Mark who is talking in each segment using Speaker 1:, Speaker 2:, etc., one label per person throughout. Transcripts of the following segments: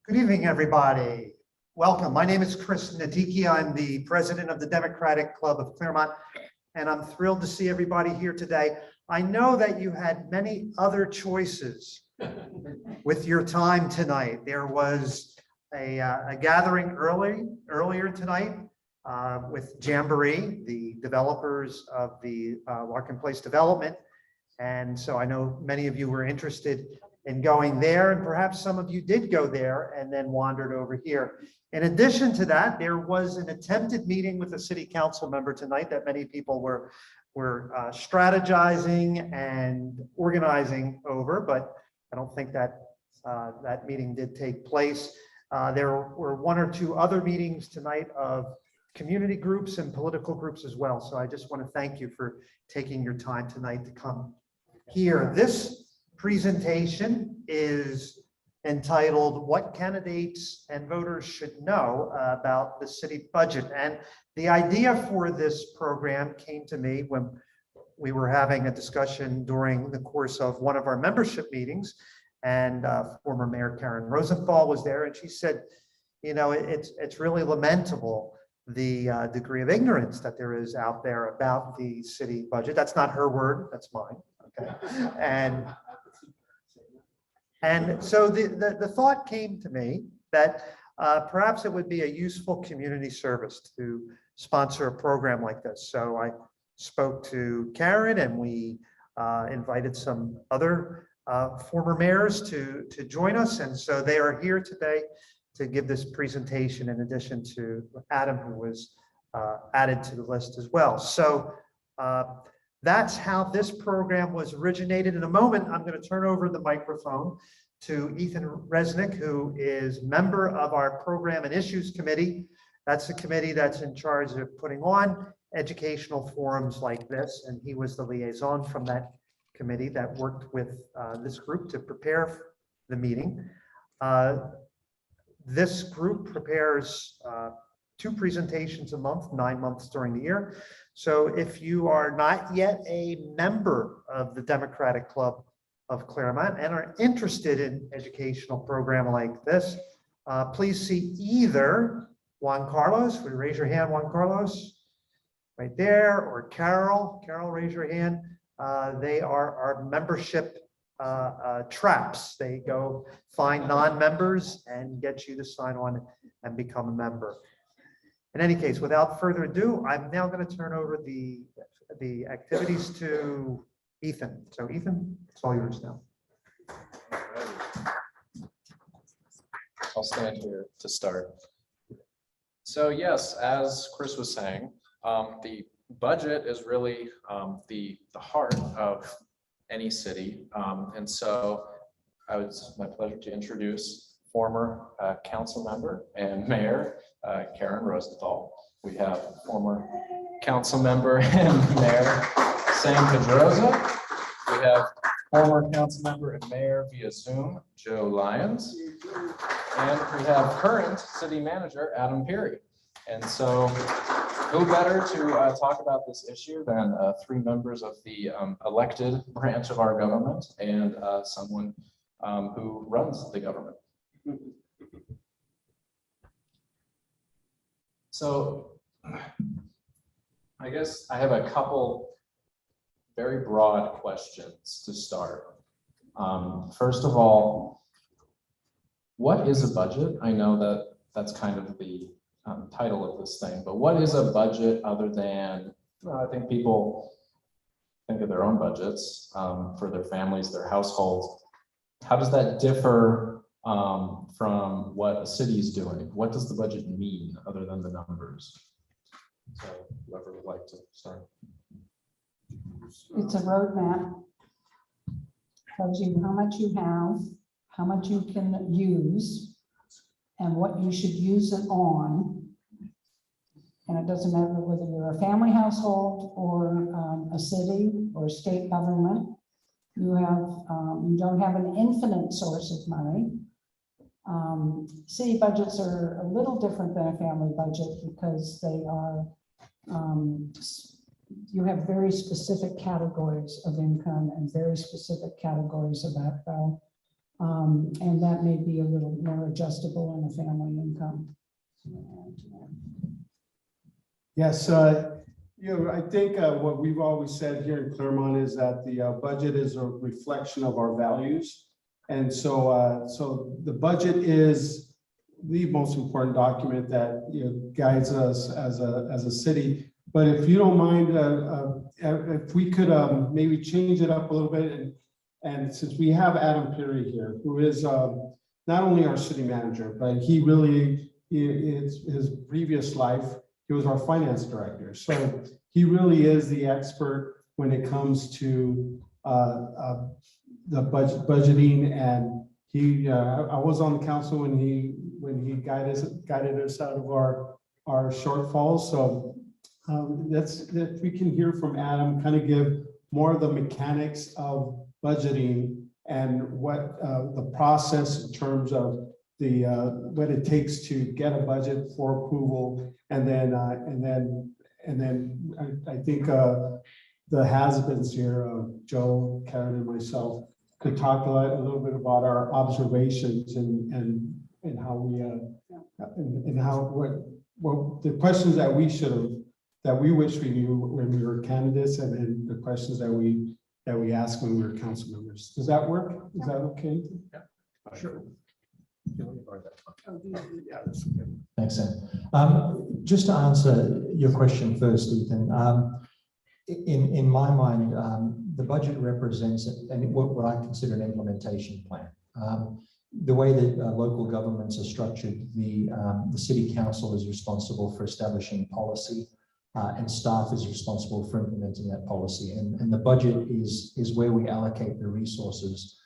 Speaker 1: Good evening, everybody. Welcome. My name is Chris Nadicki. I'm the president of the Democratic Club of Claremont, and I'm thrilled to see everybody here today. I know that you had many other choices with your time tonight. There was a gathering earlier tonight with Jamboree, the developers of the Larkin Place development. And so I know many of you were interested in going there, and perhaps some of you did go there and then wandered over here. In addition to that, there was an attempted meeting with a city council member tonight that many people were strategizing and organizing over, but I don't think that that meeting did take place. There were one or two other meetings tonight of community groups and political groups as well. So I just want to thank you for taking your time tonight to come here. This presentation is entitled "What Candidates and Voters Should Know About the City Budget." And the idea for this program came to me when we were having a discussion during the course of one of our membership meetings, and former Mayor Karen Rosenthal was there, and she said, you know, it's really lamentable the degree of ignorance that there is out there about the city budget. That's not her word, that's mine. Okay. And so the thought came to me that perhaps it would be a useful community service to sponsor a program like this. So I spoke to Karen, and we invited some other former mayors to join us. And so they are here today to give this presentation, in addition to Adam, who was added to the list as well. So that's how this program was originated. In a moment, I'm going to turn over the microphone to Ethan Resnick, who is member of our Program and Issues Committee. That's the committee that's in charge of putting on educational forums like this, and he was the liaison from that committee that worked with this group to prepare the meeting. This group prepares 2 presentations a month, 9 months during the year. So if you are not yet a member of the Democratic Club of Claremont and are interested in educational program like this, please see either Juan Carlos. Would you raise your hand, Juan Carlos? Right there, or Carol. Carol, raise your hand. They are our membership traps. They go find non-members and get you to sign on and become a member. In any case, without further ado, I'm now going to turn over the activities to Ethan. So Ethan, it's all yours now.
Speaker 2: I'll stand here to start. So yes, as Chris was saying, the budget is really the heart of any city. And so it's my pleasure to introduce former council member and mayor Karen Rosenthal. We have former council member and mayor Sam Pedroza. We have former council member and mayor via Zoom, Joe Lyons. And we have current city manager, Adam Peary. And so who better to talk about this issue than 3 members of the elected branch of our government and someone who runs the government. So I guess I have a couple very broad questions to start. First of all, what is a budget? I know that that's kind of the title of this thing, but what is a budget other than, I think people think of their own budgets for their families, their households. How does that differ from what a city is doing? What does the budget mean other than the numbers? So whoever would like to start.
Speaker 3: It's a roadmap. Tells you how much you have, how much you can use, and what you should use it on. And it doesn't matter whether you're a family household or a city or state government. You don't have an infinite source of money. City budgets are a little different than a family budget because they are, you have very specific categories of income and very specific categories about how And that may be a little more adjustable in a family income.
Speaker 4: Yes, I think what we've always said here in Claremont is that the budget is a reflection of our values. And so the budget is the most important document that guides us as a city. But if you don't mind, if we could maybe change it up a little bit, and since we have Adam Perry here, who is not only our city manager, but he really is his previous life. He was our finance director. So he really is the expert when it comes to the budgeting. And I was on the council when he guided us out of our shortfalls. So that we can hear from Adam, kind of give more of the mechanics of budgeting and what the process in terms of what it takes to get a budget for approval, and then I think the has-beens here, Joe, Karen, and myself, could talk a little bit about our observations and how we and how what the questions that we wish we knew when we were candidates, and then the questions that we asked when we were council members. Does that work? Is that okay?
Speaker 2: Yeah.
Speaker 4: Sure.
Speaker 5: Thanks, Sam. Just to answer your question first, Ethan, in my mind, the budget represents what I consider an implementation plan. The way that local governments are structured, the city council is responsible for establishing policy, and staff is responsible for implementing that policy. And the budget is where we allocate the resources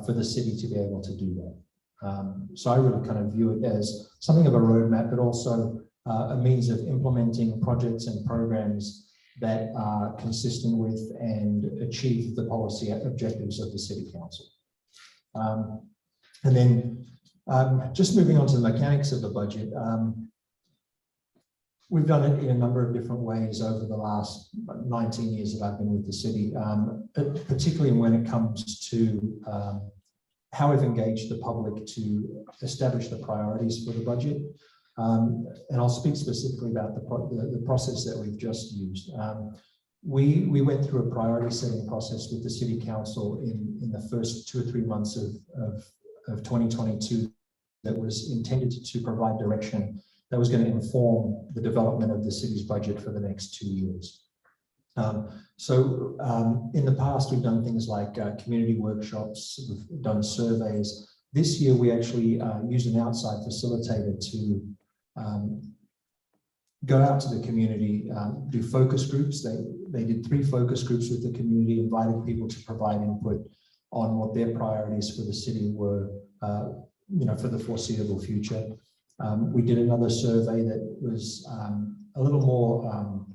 Speaker 5: for the city to be able to do that. So I really kind of view it as something of a roadmap, but also a means of implementing projects and programs that are consistent with and achieve the policy objectives of the city council. And then just moving on to the mechanics of the budget, we've done it in a number of different ways over the last 19 years that I've been with the city, particularly when it comes to how we've engaged the public to establish the priorities for the budget. And I'll speak specifically about the process that we've just used. We went through a priority setting process with the city council in the first 2 or 3 months of 2022 that was intended to provide direction that was going to inform the development of the city's budget for the next 2 years. In the past, we've done things like community workshops, we've done surveys. This year, we actually used an outside facilitator to go out to the community, do focus groups. They did 3 focus groups with the community, invited people to provide input on what their priorities for the city were, for the foreseeable future. We did another survey that was a little more,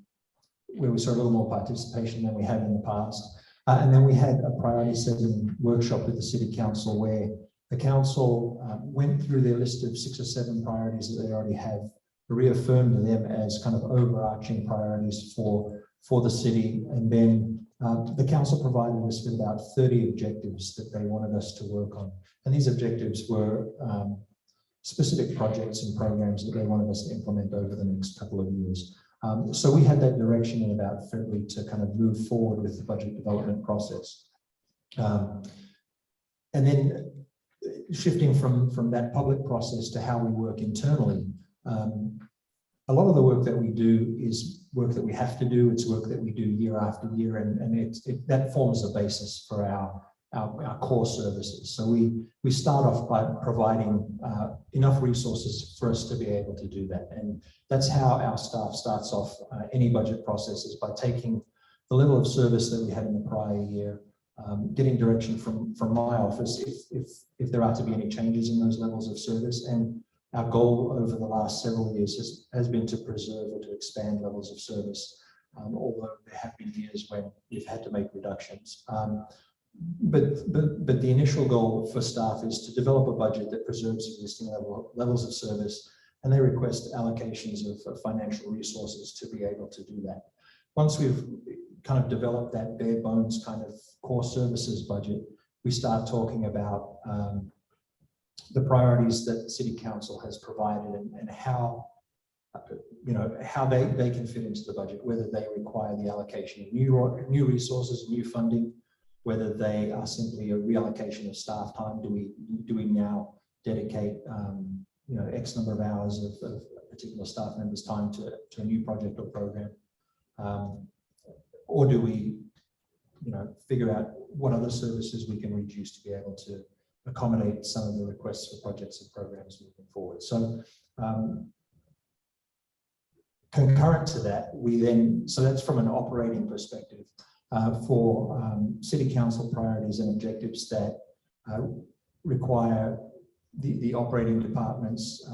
Speaker 5: where we saw a little more participation than we had in the past. And then we had a priority setting workshop with the city council where the council went through their list of 6 or 7 priorities that they already have, reaffirmed them as kind of overarching priorities for the city. And then the council provided us with about 30 objectives that they wanted us to work on. And these objectives were specific projects and programs that they wanted us to implement over the next couple of years. So we had that direction in about February to kind of move forward with the budget development process. And then shifting from that public process to how we work internally, a lot of the work that we do is work that we have to do. It's work that we do year after year, and that forms the basis for our core services. So we start off by providing enough resources for us to be able to do that. And that's how our staff starts off any budget process, is by taking the level of service that we had in the prior year, getting direction from my office if there are to be any changes in those levels of service. And our goal over the last several years has been to preserve or to expand levels of service, although there have been years when we've had to make reductions. But the initial goal for staff is to develop a budget that preserves existing levels of service, and they request allocations of financial resources to be able to do that. Once we've kind of developed that bare bones kind of core services budget, we start talking about the priorities that the city council has provided and how, how they can fit into the budget, whether they require the allocation of new resources, new funding, whether they are simply a reallocation of staff time. Do we now dedicate X number of hours of a particular staff member's time to a new project or program, or do we figure out what other services we can reduce to be able to accommodate some of the requests for projects and programs moving forward. So concurrent to that, so that's from an operating perspective for city council priorities and objectives that require the operating departments,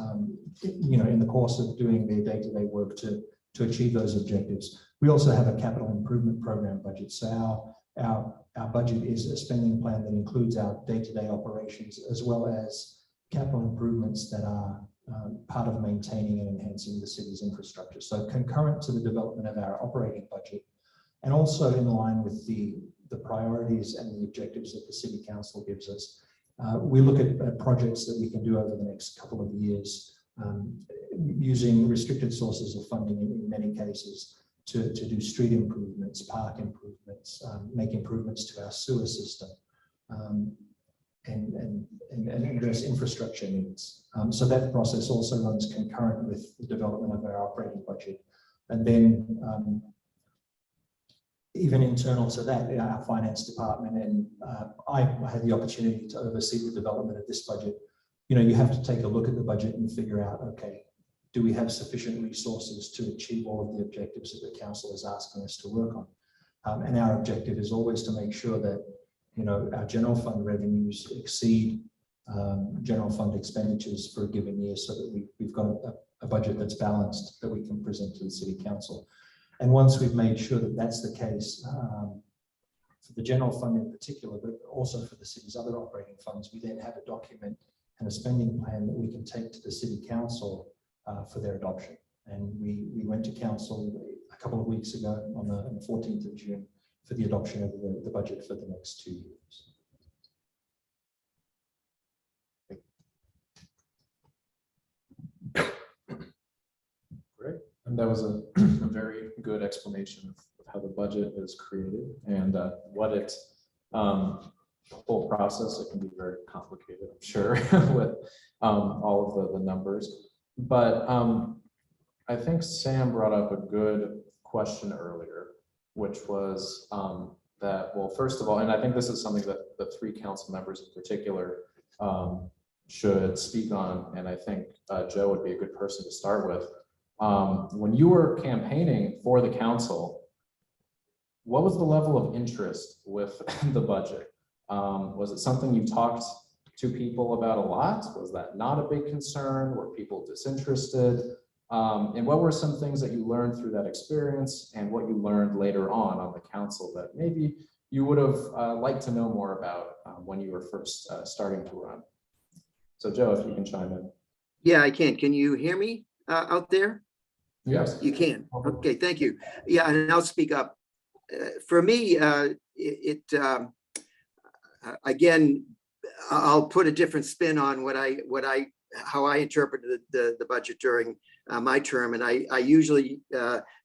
Speaker 5: in the course of doing their day-to-day work to achieve those objectives. We also have a capital improvement program budget. So our budget is a spending plan that includes our day-to-day operations as well as capital improvements that are part of maintaining and enhancing the city's infrastructure. So concurrent to the development of our operating budget, and also in line with the priorities and the objectives that the city council gives us, we look at projects that we can do over the next couple of years using restricted sources of funding in many cases to do street improvements, park improvements, make improvements to our sewer system, and address infrastructure needs. So that process also runs concurrent with the development of our operating budget. And then even internal to that, our finance department, and I had the opportunity to oversee the development of this budget. You have to take a look at the budget and figure out, okay, do we have sufficient resources to achieve all of the objectives that the council is asking us to work on? And our objective is always to make sure that our general fund revenues exceed general fund expenditures for a given year, so that we've got a budget that's balanced that we can present to the city council. And once we've made sure that that's the case for the general fund in particular, but also for the city's other operating funds, we then have a document and a spending plan that we can take to the city council for their adoption. And we went to council a couple of weeks ago on the 14th of June for the adoption of the budget for the next 2 years.
Speaker 2: Great. And that was a very good explanation of how the budget is created and what it, the whole process. It can be very complicated, I'm sure, with all of the numbers. But I think Sam brought up a good question earlier, which was that, well, first of all, and I think this is something that the 3 council members in particular should speak on, and I think Joe would be a good person to start with. When you were campaigning for the council, what was the level of interest with the budget? Was it something you talked to people about a lot? Was that not a big concern? Were people disinterested? And what were some things that you learned through that experience and what you learned later on the council that maybe you would have liked to know more about when you were first starting to run? So Joe, if you can chime in.
Speaker 6: Yeah, I can. Can you hear me out there?
Speaker 2: Yes.
Speaker 6: You can. Okay, thank you. Yeah, and I'll speak up. For me, again, I'll put a different spin on how I interpreted the budget during my term, and I usually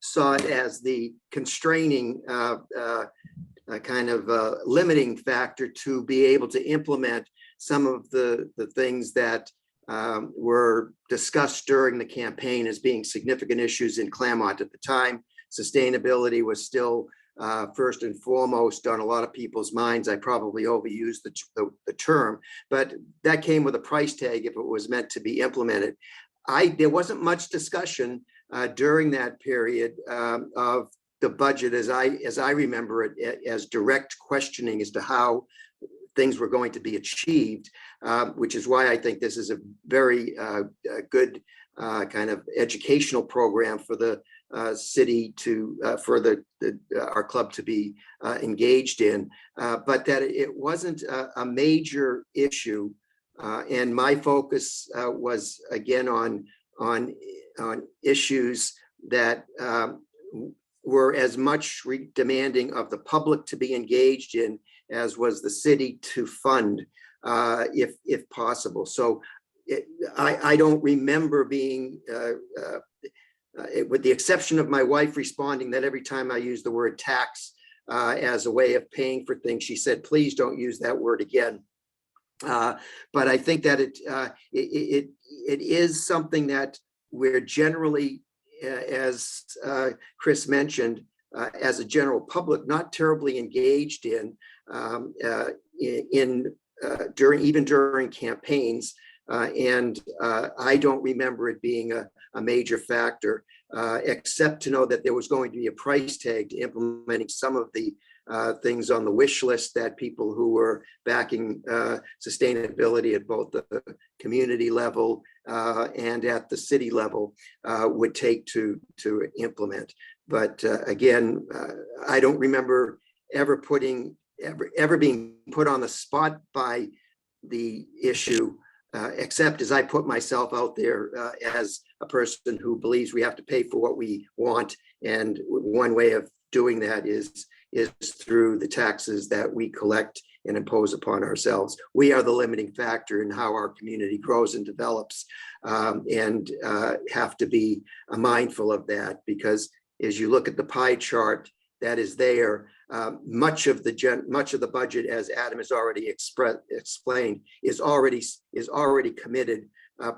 Speaker 6: saw it as the constraining kind of limiting factor to be able to implement some of the things that were discussed during the campaign as being significant issues in Claremont at the time. Sustainability was still first and foremost on a lot of people's minds. I probably overused the term, but that came with a price tag if it was meant to be implemented. There wasn't much discussion during that period of the budget as I remember it, as direct questioning as to how things were going to be achieved, which is why I think this is a very good kind of educational program for the city to for our club to be engaged in, but that it wasn't a major issue, and my focus was again on issues that were as much demanding of the public to be engaged in as was the city, to fund if possible. So I don't remember being, with the exception of my wife responding that every time I use the word tax as a way of paying for things, she said, please don't use that word again. But I think that it is something that we're generally, as Chris mentioned, as a general public, not terribly engaged in during campaigns. And I don't remember it being a major factor, except to know that there was going to be a price tag to implementing some of the things on the wish list that people who were backing sustainability at both the community level and at the city level would take to implement. But again, I don't remember ever being put on the spot by the issue, except as I put myself out there as a person who believes we have to pay for what we want. And one way of doing that is through the taxes that we collect and impose upon ourselves. We are the limiting factor in how our community grows and develops, and have to be mindful of that, because as you look at the pie chart that is there, much of the budget, as Adam has already explained, is already committed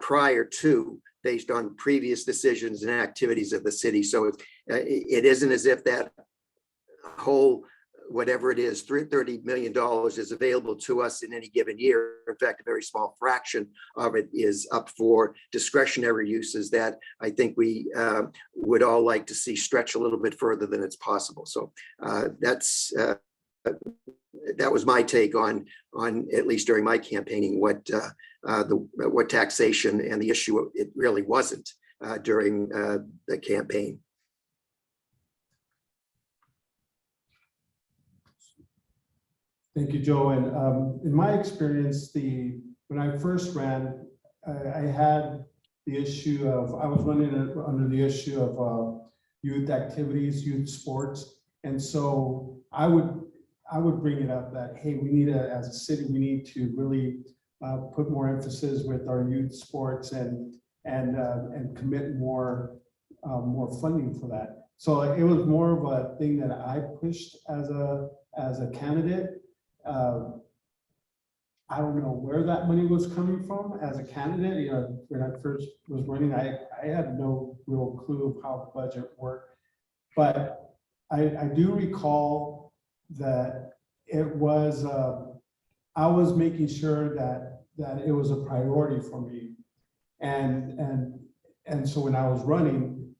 Speaker 6: prior to, based on previous decisions and activities of the city. So it isn't as if that whole, whatever it is, $30 million is available to us in any given year. In fact, a very small fraction of it is up for discretionary uses that I think we would all like to see stretch a little bit further than it's possible. So that was my take on at least during my campaigning, what taxation and the issue it really wasn't during the campaign.
Speaker 4: Thank you, Joe. And in my experience, when I first ran, I had the issue of, I was running under the issue of youth activities, youth sports. And so I would bring it up that, hey, we need as a city, we need to really put more emphasis with our youth sports and commit more funding for that. So it was more of a thing that I pushed as a candidate. I don't know where that money was coming from as a candidate. You know, when I first was running, I had no real clue of how the budget worked. But I do recall that it was, I was making sure that it was a priority for me. And so when I was running,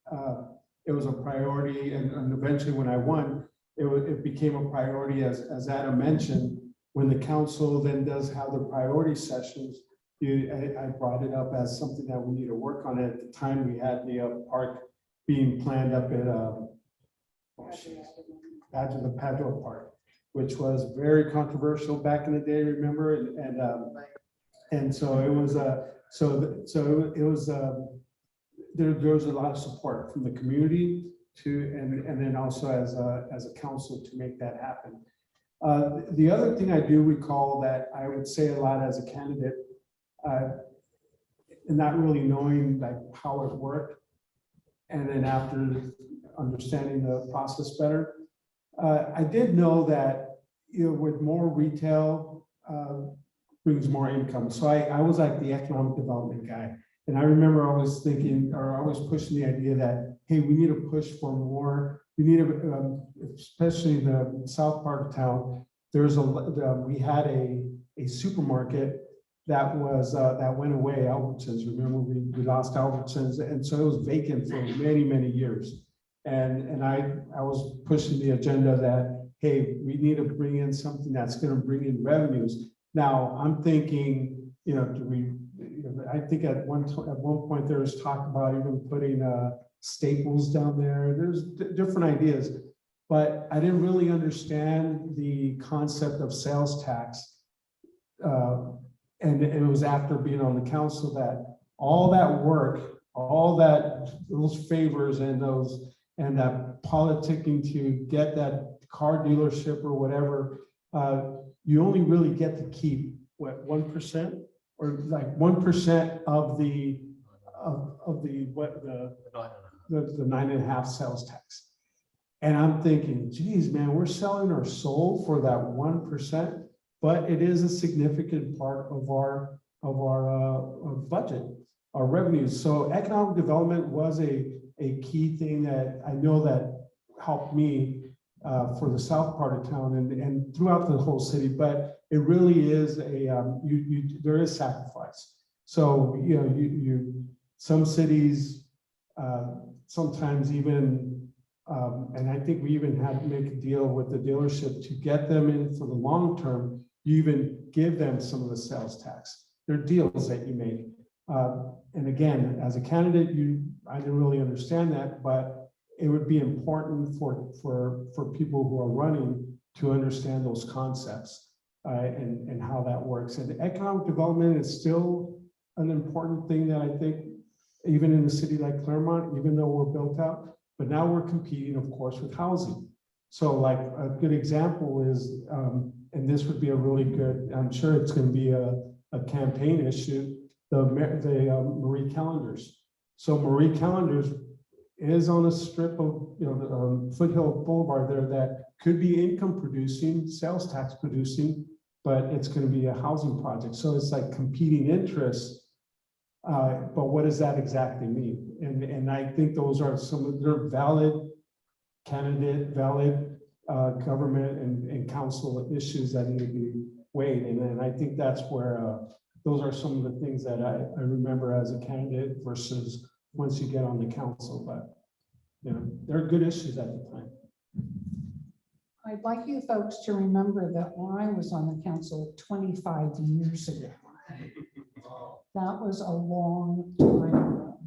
Speaker 4: it was a priority, and eventually when I won, it became a priority, as Adam mentioned. When the council then does have the priority sessions, I brought it up as something that we need to work on. At the time, we had the park being planned up at the Padua Park, which was very controversial back in the day, remember? And so it was there was a lot of support from the community and then also as a council to make that happen. The other thing I do recall that I would say a lot as a candidate, and not really knowing like how it worked, and then after understanding the process better, I did know that, you know, with more retail brings more income. So I was like the economic development guy. And I remember always thinking, or always pushing the idea that, hey, we need to push for more. We need to, especially in the south part of town, we had a supermarket that was that went away, Albertsons. Remember, we lost Albertsons, and so it was vacant for many, many years. And I was pushing the agenda that, hey, we need to bring in something that's going to bring in revenues. Now I'm thinking, you know, I think at one point there was talk about even putting Staples down there. There's different ideas, but I didn't really understand the concept of sales tax. And it was after being on the council that all that work, those favors and that politicking to get that car dealership or whatever you only really get to keep, what, 1%? Or like 1% of the, what, the 9.5 sales tax. And I'm thinking, geez, man, we're selling our soul for that 1%, but it is a significant part of our budget, our revenues. So economic development was a key thing that I know that helped me for the south part of town and throughout the whole city, but it really is there is sacrifice. So, you know, some cities, sometimes even, and I think we even had to make a deal with the dealership to get them in for the long term. You even give them some of the sales tax. They're deals that you make. And again, as a candidate, I didn't really understand that, but it would be important for people who are running to understand those concepts and how that works. And economic development is still an important thing that I think, even in a city like Claremont, even though we're built out, but now we're competing, of course, with housing. So like a good example is, and this would be a really good, I'm sure it's going to be a campaign issue, the Marie Callender's. So Marie Callender's is on a strip of, you know, Foothill Boulevard there that could be income producing, sales tax producing, but it's going to be a housing project. So it's like competing interests. But what does that exactly mean? And I think those are some of their valid government and council issues that need to be weighed. And I think that's where those are some of the things that I remember as a candidate versus once you get on the council. But you know, there are good issues at the time.
Speaker 3: I'd like you folks to remember that when I was on the council 25 years ago, that was a long time ago.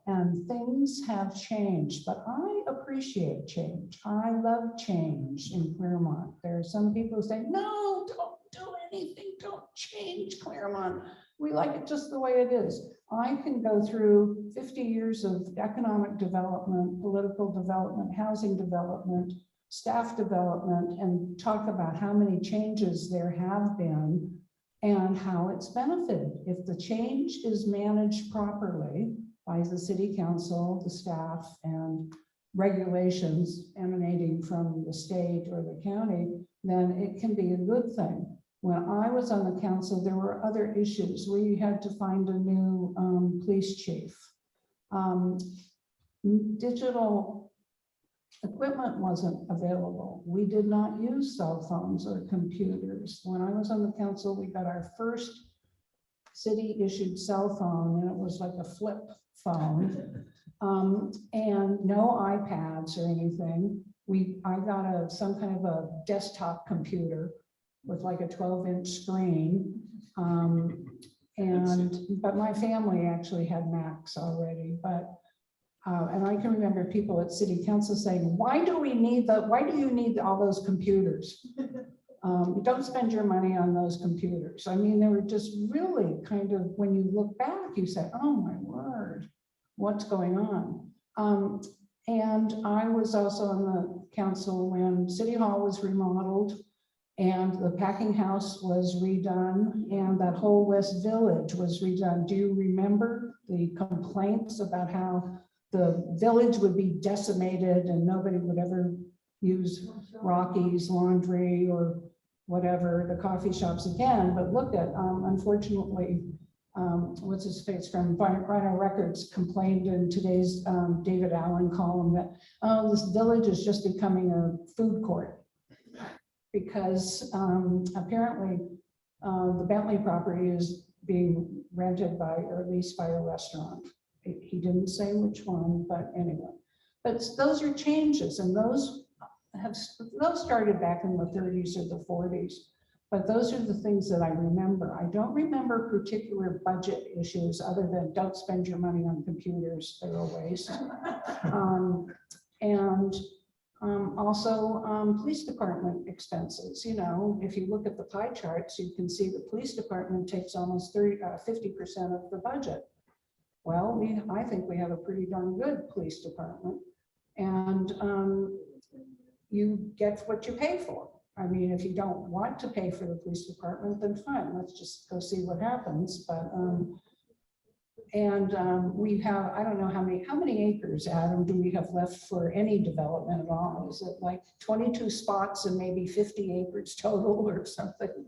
Speaker 3: And things have changed, but I appreciate change. I love change in Claremont. There are some people who say, no, don't do anything, don't change Claremont. We like it just the way it is. I can go through 50 years of economic development, political development, housing development, staff development, and talk about how many changes there have been and how it's benefited. If the change is managed properly by the city council, the staff, and regulations emanating from the state or the county, then it can be a good thing. When I was on the council, there were other issues. We had to find a new police chief. Digital equipment wasn't available. We did not use cell phones or computers. When I was on the council, we got our first city issued cell phone, and it was like a flip phone, and no iPads or anything. I got some kind of a desktop computer with like a 12-inch screen. But my family actually had Macs already, and I can remember people at city council saying, why do you need all those computers? Don't spend your money on those computers. I mean, they were just really kind of, when you look back, you say, oh my word, what's going on? And I was also on the council when City Hall was remodeled and the packing house was redone and that whole West Village was redone. Do you remember the complaints about how the village would be decimated and nobody would ever use Rocky's Laundry or whatever, the coffee shops again? But look at, unfortunately, what's his face from Rhino Records complained in today's David Allen column that, oh, this village is just becoming a food court because apparently the Bentley property is being rented by or leased by a restaurant. He didn't say which one, but anyway. But those are changes, and those started back in the 30s or the 40s. But those are the things that I remember. I don't remember particular budget issues other than don't spend your money on computers, they're a waste. Also police department expenses. You know, if you look at the pie charts, you can see the police department takes almost 50% of the budget. Well, I think we have a pretty darn good police department, and you get what you pay for. I mean, if you don't want to pay for the police department, then fine, let's just go see what happens, but, we have, I don't know how many acres, Adam, do we have left for any development at all? Is it like 22 spots and maybe 50 acres total or something?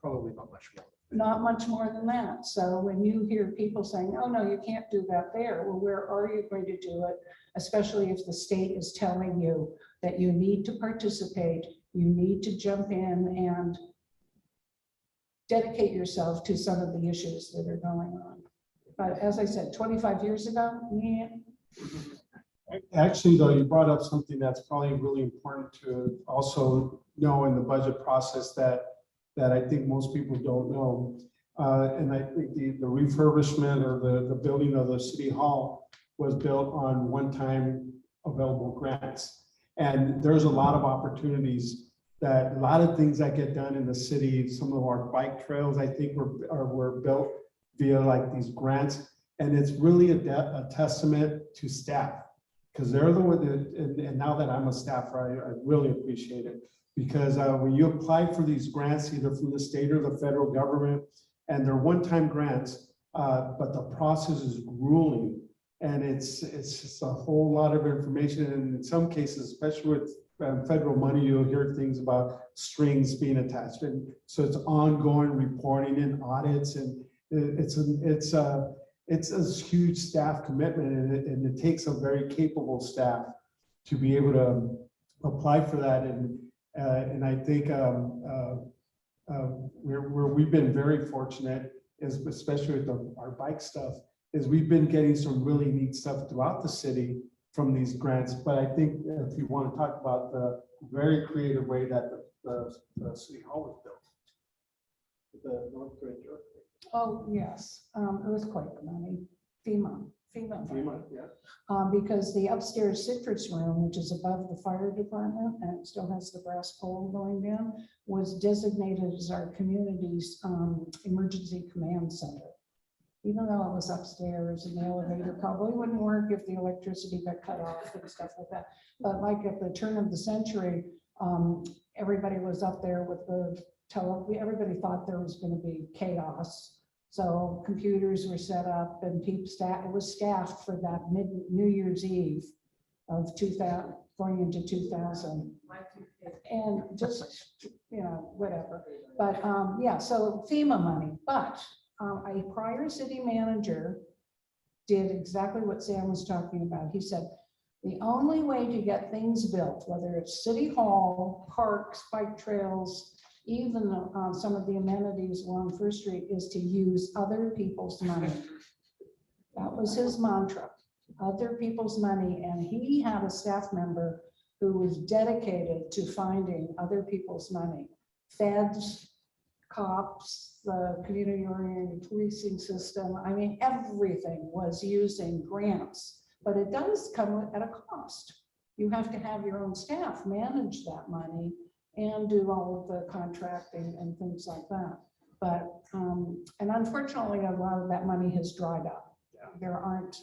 Speaker 2: Probably not much more.
Speaker 3: Not much more than that. So when you hear people saying, oh, no, you can't do that there, well, where are you going to do it? Especially if the state is telling you that you need to participate, you need to jump in and dedicate yourself to some of the issues that are going on. But as I said, 25 years ago, yeah,
Speaker 4: Actually, though, you brought up something that's probably really important to also know in the budget process that I think most people don't know. And I think the refurbishment or the building of the city hall was built on one-time available grants. And there's a lot of opportunities that, a lot of things that get done in the city, some of our bike trails, I think were built via like these grants. And it's really a testament to staff, because they're the one that, and now that I'm a staffer, I really appreciate it. Because when you apply for these grants, either from the state or the federal government, and they're one-time grants, but the process is grueling. And it's just a whole lot of information. And in some cases, especially with federal money, you'll hear things about strings being attached. And so it's ongoing reporting and audits, and it's a huge staff commitment, and it takes a very capable staff to be able to apply for that. And I think where we've been very fortunate is, especially with our bike stuff, is we've been getting some really neat stuff throughout the city from these grants. But I think if you want to talk about the very creative way that the city hall was built, the North Bridge earthquake.
Speaker 3: oh, yes, earthquake money, FEMA money.
Speaker 4: Yeah.
Speaker 3: Because the upstairs citrus room, which is above the fire department and it still has the brass pole going down, was designated as our community's emergency command center. Even though it was upstairs and the elevator probably wouldn't work if the electricity got cut off and stuff like that. But like at the turn of the century, everybody was up there with everybody thought there was going to be chaos. So computers were set up and it was staffed for that New Year's Eve of 2000, going into 2000. And just, whatever. But yeah, so FEMA money, but a prior city manager did exactly what Sam was talking about. He said, the only way to get things built, whether it's city hall, parks, bike trails, even some of the amenities along First Street, is to use other people's money. That was his mantra, other people's money. And he had a staff member who was dedicated to finding other people's money. Feds, cops, the community-oriented policing system. I mean, everything was using grants, but it does come at a cost. You have to have your own staff manage that money and do all of the contracting and things like that. But, and unfortunately, a lot of that money has dried up. There aren't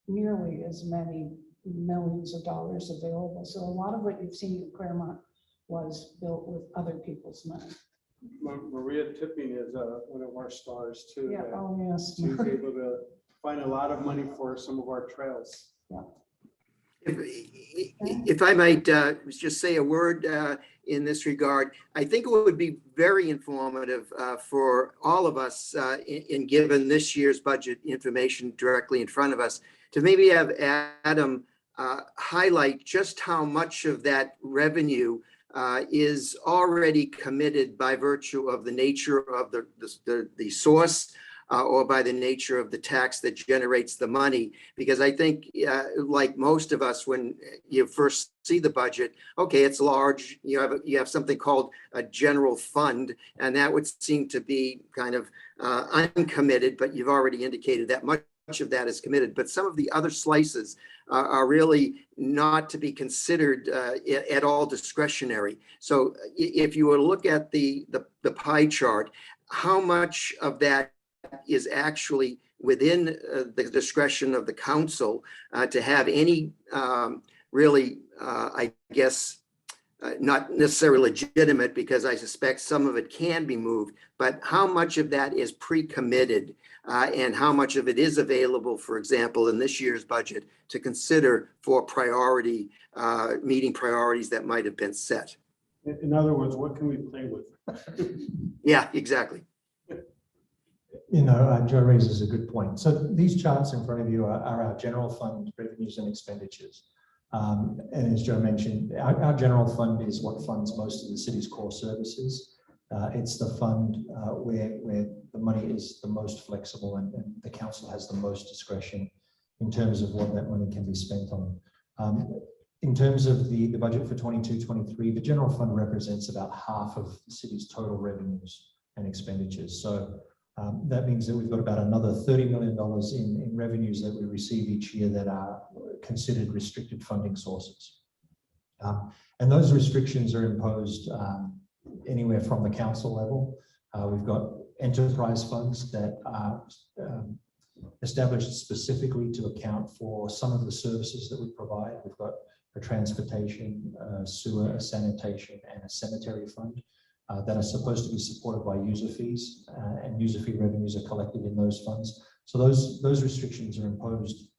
Speaker 3: nearly as many millions of dollars available. So a lot of what you've seen in Claremont was built with other people's money.
Speaker 4: Maria Tipping is one of our stars too.
Speaker 3: Yeah,
Speaker 4: that
Speaker 3: oh yes.
Speaker 4: She was able to find a lot of money for some of our trails.
Speaker 6: If I might just say a word in this regard, I think it would be very informative for all of us in given this year's budget information directly in front of us, to maybe have Adam highlight just how much of that revenue is already committed by virtue of the nature of the source or by the nature of the tax that generates the money. Because I think like most of us, when you first see the budget, okay, it's large, you have something called a general fund, and that would seem to be kind of uncommitted, but you've already indicated that much of that is committed. But some of the other slices are really not to be considered at all discretionary. So if you were to look at the pie chart, how much of that is actually within the discretion of the council to have any really, I guess, not necessarily legitimate, because I suspect some of it can be moved, but how much of that is pre-committed and how much of it is available, for example, in this year's budget to consider for priority, meeting priorities that might have been set?
Speaker 4: In other words, what can we play with?
Speaker 6: Yeah, exactly.
Speaker 5: You know, Joe raises a good point. So these charts in front of you are our general fund revenues and expenditures. And as Joe mentioned, our general fund is what funds most of the city's core services. It's the fund where the money is the most flexible and the council has the most discretion in terms of what that money can be spent on. In terms of the budget for 22-23, the general fund represents about half of the city's total revenues and expenditures. So that means that we've got about another $30 million in revenues that we receive each year that are considered restricted funding sources. And those restrictions are imposed anywhere from the council level. We've got enterprise funds that are established specifically to account for some of the services that we provide. We've got a transportation, sewer, a sanitation, and a cemetery fund that are supposed to be supported by user fees, and user fee revenues are collected in those funds. So those restrictions are imposed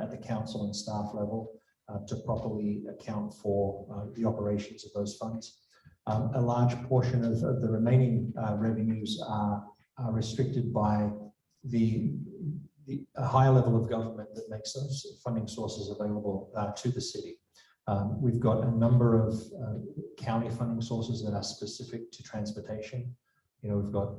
Speaker 5: at the council and staff level to properly account for the operations of those funds. A large portion of the remaining revenues are restricted by a higher level of government that makes those funding sources available to the city. We've got a number of county funding sources that are specific to transportation. You know, we've got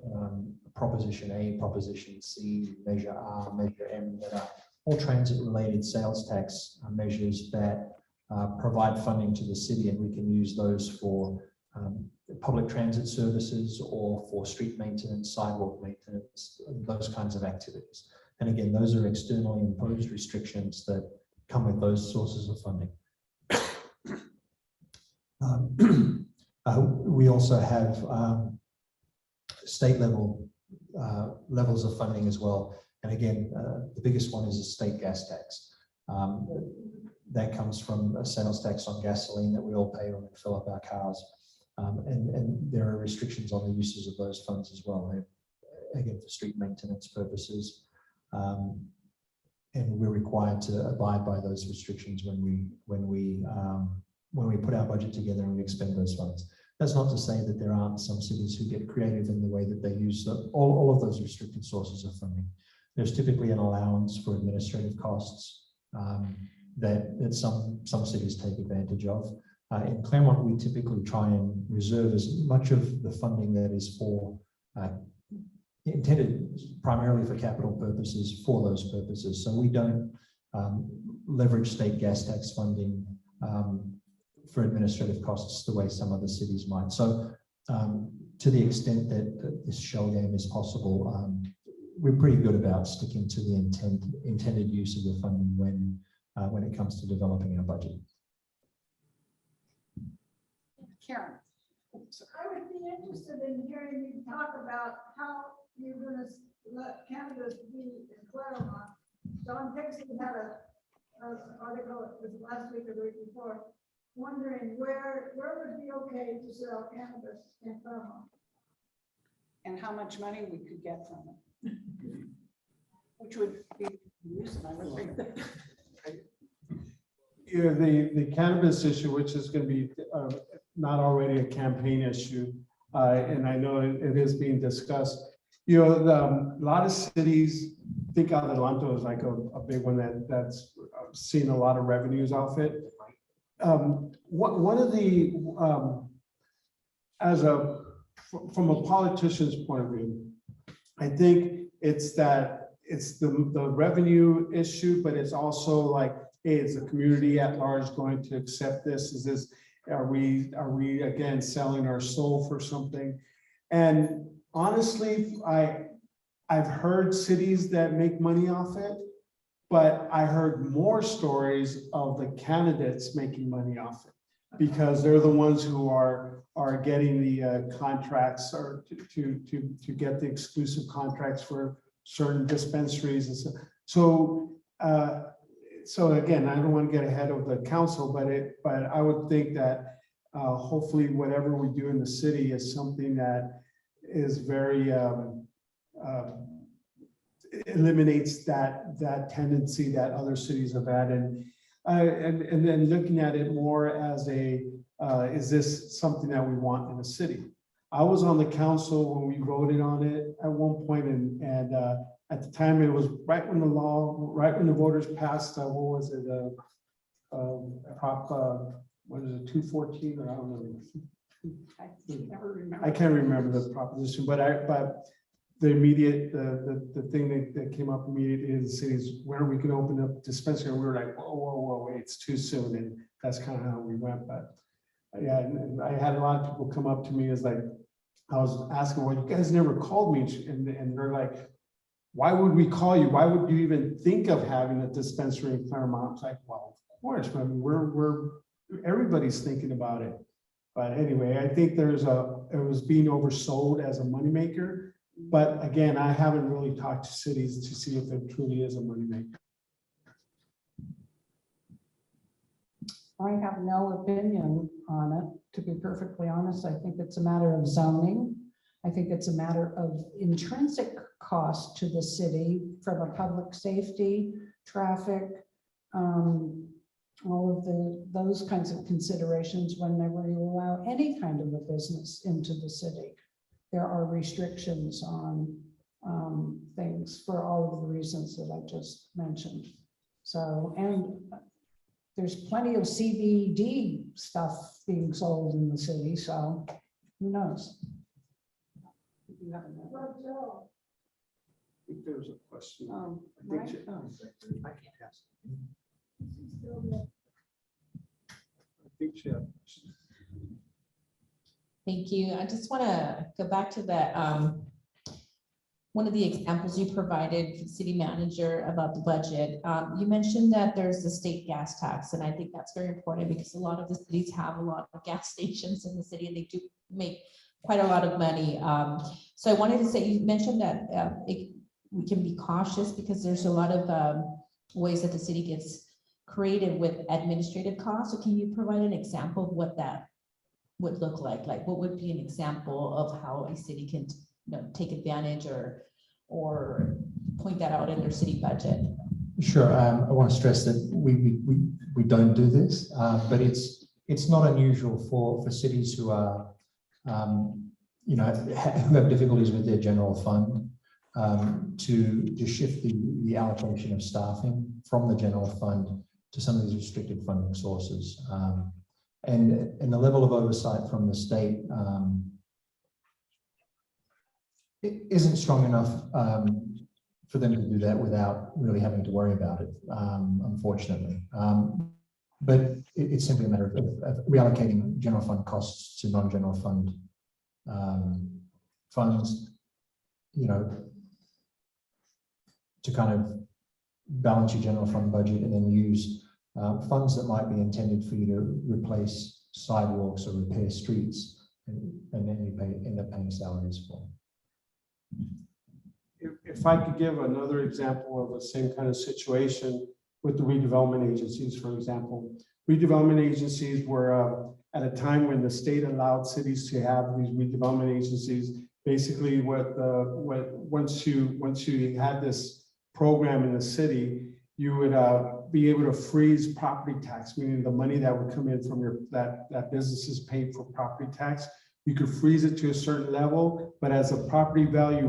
Speaker 5: Proposition A, Proposition C, Measure R, Measure M, that are all transit-related sales tax measures that provide funding to the city, and we can use those for public transit services or for street maintenance, sidewalk maintenance, those kinds of activities. And again, those are externally imposed restrictions that come with those sources of funding. We also have state level levels of funding as well. And again, the biggest one is a state gas tax. That comes from a sales tax on gasoline that we all pay when we fill up our cars. And there are restrictions on the uses of those funds as well. Again, for street maintenance purposes. And we're required to abide by those restrictions when we put our budget together and we expend those funds. That's not to say that there aren't some cities who get creative in the way that they use all of those restricted sources of funding. There's typically an allowance for administrative costs that some cities take advantage of. In Claremont, we typically try and reserve as much of the funding that is for intended primarily for capital purposes for those purposes. So we don't leverage state gas tax funding for administrative costs the way some other cities might. So to the extent that this shell game is possible, we're pretty good about sticking to the intended use of the funding when it comes to developing our budget.
Speaker 3: Karen.
Speaker 7: I would be interested in hearing you talk about how you're going to let cannabis be in Claremont. Don Pixie had an article, it was last week or the week before, wondering where would be okay to sell cannabis in Claremont.
Speaker 3: And how much money we could get from it. Which would be useful, I would think.
Speaker 4: You know, the cannabis issue, which is going to be not already a campaign issue, and I know it is being discussed. You know, a lot of cities think Adelanto is like a big one that's seen a lot of revenues off it. One of the from a politician's point of view, I think it's the revenue issue, but it's also like, hey, is the community at large going to accept this? Are we again selling our soul for something? And honestly, I've heard cities that make money off it, but I heard more stories of the candidates making money off it because they're the ones who are getting the contracts or to get the exclusive contracts for certain dispensaries and so. So again, I don't want to get ahead of the council, but I would think that hopefully whatever we do in the city is something that is very, eliminates that tendency that other cities have had. And then looking at it more as is this something that we want in the city? I was on the council when we voted on it at one point, and at the time, it was right when the voters passed, what was it, Prop, what is it, 214, or I don't know. I can't remember the proposition, but the immediate, the thing that came up immediately in the city is where we can open up dispensary. And we were like, whoa, wait, it's too soon. And that's kind of how we went. But yeah, and I had a lot of people come up to me as like, I was asking, well, you guys never called me. And they're like, why would we call you? Why would you even think of having a dispensary in Claremont? I was like, well, of course, I mean, everybody's thinking about it. But anyway, I think it was being oversold as a moneymaker. But again, I haven't really talked to cities to see if it truly is a moneymaker.
Speaker 3: I have no opinion on it, to be perfectly honest. I think it's a matter of zoning. I think it's a matter of intrinsic cost to the city from a public safety, traffic, all of those kinds of considerations whenever you allow any kind of a business into the city. There are restrictions on things for all of the reasons that I just mentioned. So, and there's plenty of CBD stuff being sold in the city, so who knows? You haven't know.
Speaker 7: Well, Joe,
Speaker 4: I think there's a question.
Speaker 3: Right?
Speaker 1: I can't ask.
Speaker 7: she's still there.
Speaker 4: I think she had-
Speaker 8: Thank you. I just want to go back to that. One of the examples you provided for the city manager about the budget. You mentioned that there's the state gas tax, and I think that's very important because a lot of the cities have a lot of gas stations in the city and they do make quite a lot of money. So I wanted to say, you mentioned that we can be cautious because there's a lot of ways that the city gets creative with administrative costs. So can you provide an example of what that would look like? Like what would be an example of how a city can, you know, take advantage or point that out in their city budget?
Speaker 5: Sure. I want to stress that we don't do this, but it's not unusual for cities who are, you know, who have difficulties with their general fund to shift the allocation of staffing from the general fund to some of these restricted funding sources. And the level of oversight from the state it isn't strong enough for them to do that without really having to worry about it, unfortunately. But it's simply a matter of reallocating general fund costs to non-general fund funds, you know, to kind of balance your general fund budget and then use funds that might be intended for you to replace sidewalks or repair streets, and then you end up paying salaries for.
Speaker 4: If I could give another example of the same kind of situation with the redevelopment agencies, for example. Redevelopment agencies were at a time when the state allowed cities to have these redevelopment agencies. Basically, once you had this program in the city, you would be able to freeze property tax, meaning the money that would come in from that businesses paid for property tax. You could freeze it to a certain level, but as the property value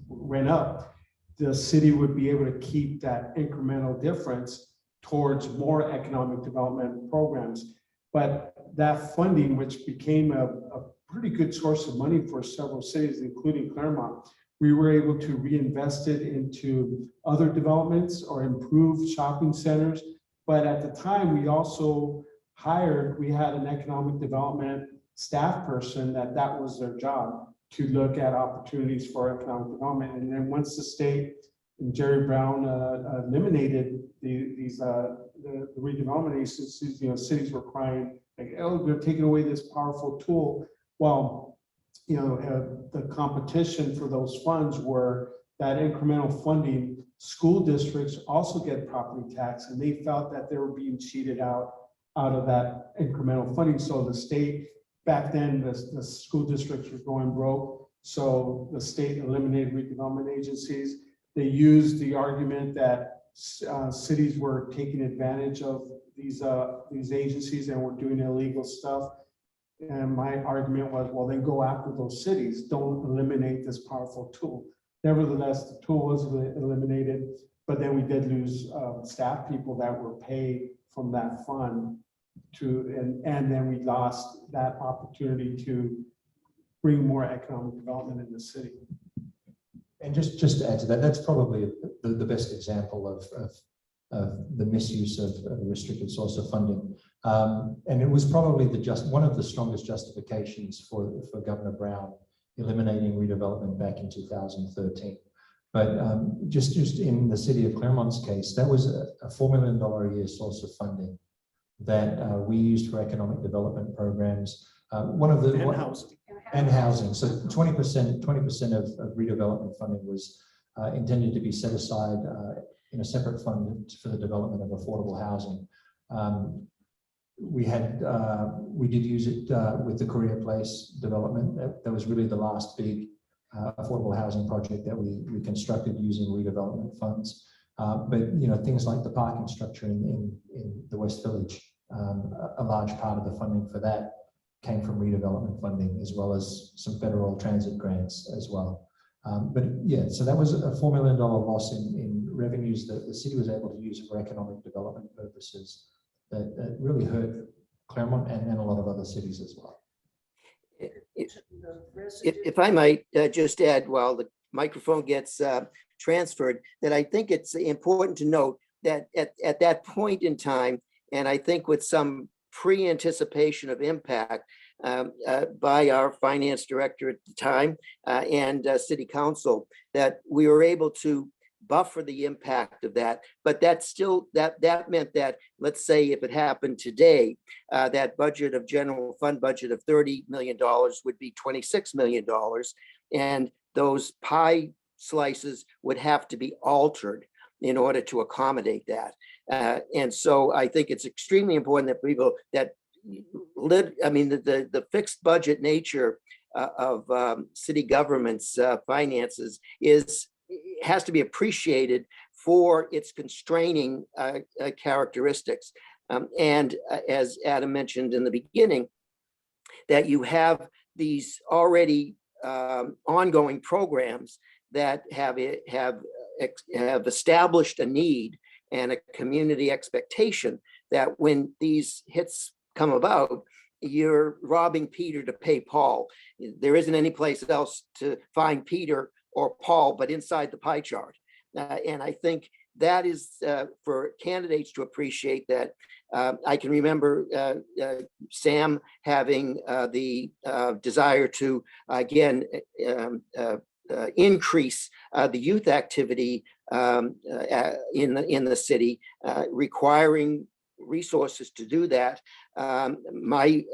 Speaker 4: went up, the city would be able to keep that incremental difference towards more economic development programs. But that funding, which became a pretty good source of money for several cities, including Claremont, we were able to reinvest it into other developments or improve shopping centers. But at the time, we also we had an economic development staff person that was their job, to look at opportunities for economic development. And then once the state and Jerry Brown eliminated the redevelopment agencies, you know, cities were crying like, oh, they're taking away this powerful tool. Well, you know, the competition for those funds were that incremental funding. School districts also get property tax, and they felt that they were being cheated out out of that incremental funding. So the state, back then, the school districts were going broke. So the state eliminated redevelopment agencies. They used the argument that cities were taking advantage of these agencies and were doing illegal stuff. And my argument was, well, then go after those cities. Don't eliminate this powerful tool. Nevertheless, the tool was eliminated, but then we did lose staff people that were paid from that fund and then we lost that opportunity to bring more economic development in the city.
Speaker 5: And just to add to that, that's probably the best example of the misuse of a restricted source of funding. And it was probably one of the strongest justifications for Governor Brown eliminating redevelopment back in 2013. But just in the city of Claremont's case, that was a $4 million a year source of funding that we used for economic development programs. And housing. So 20% of redevelopment funding was intended to be set aside in a separate fund for the development of affordable housing. We did use it with the Korea Place development. That was really the last big affordable housing project that we constructed using redevelopment funds. But things like the parking structure in the West Village, a large part of the funding for that came from redevelopment funding, as well as some federal transit grants as well. But yeah, so that was a $4 million loss in revenues that the city was able to use for economic development purposes that really hurt Claremont and a lot of other cities as well.
Speaker 6: If I might just add, while the microphone gets transferred, that I think it's important to note that at that point in time, and I think with some pre-anticipation of impact by our finance director at the time and city council, that we were able to buffer the impact of that. But that still, that meant that, let's say if it happened today, that general fund budget of $30 million would be $26 million. And those pie slices would have to be altered in order to accommodate that. And so I think it's extremely important that people the fixed budget nature of city government's finances has to be appreciated for its constraining characteristics. And as Adam mentioned in the beginning, that you have these already ongoing programs that have established a need and a community expectation that when these hits come about, you're robbing Peter to pay Paul. There isn't any place else to find Peter or Paul but inside the pie chart. And I think that is for candidates to appreciate that. I can remember Sam having the desire to, again, increase the youth activity in the city, requiring resources to do that. My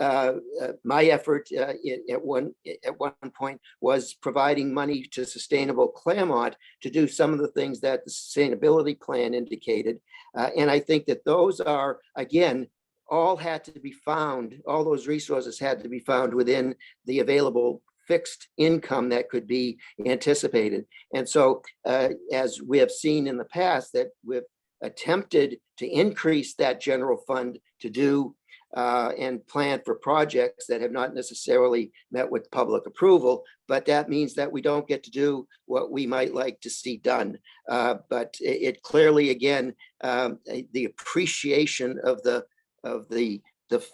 Speaker 6: effort at one point was providing money to Sustainable Claremont to do some of the things that the sustainability plan indicated. And I think that those are, again, all had to be found, all those resources had to be found within the available fixed income that could be anticipated. And so as we have seen in the past, that we've attempted to increase that general fund to do and plan for projects that have not necessarily met with public approval, but that means that we don't get to do what we might like to see done. But it clearly, again, the appreciation of the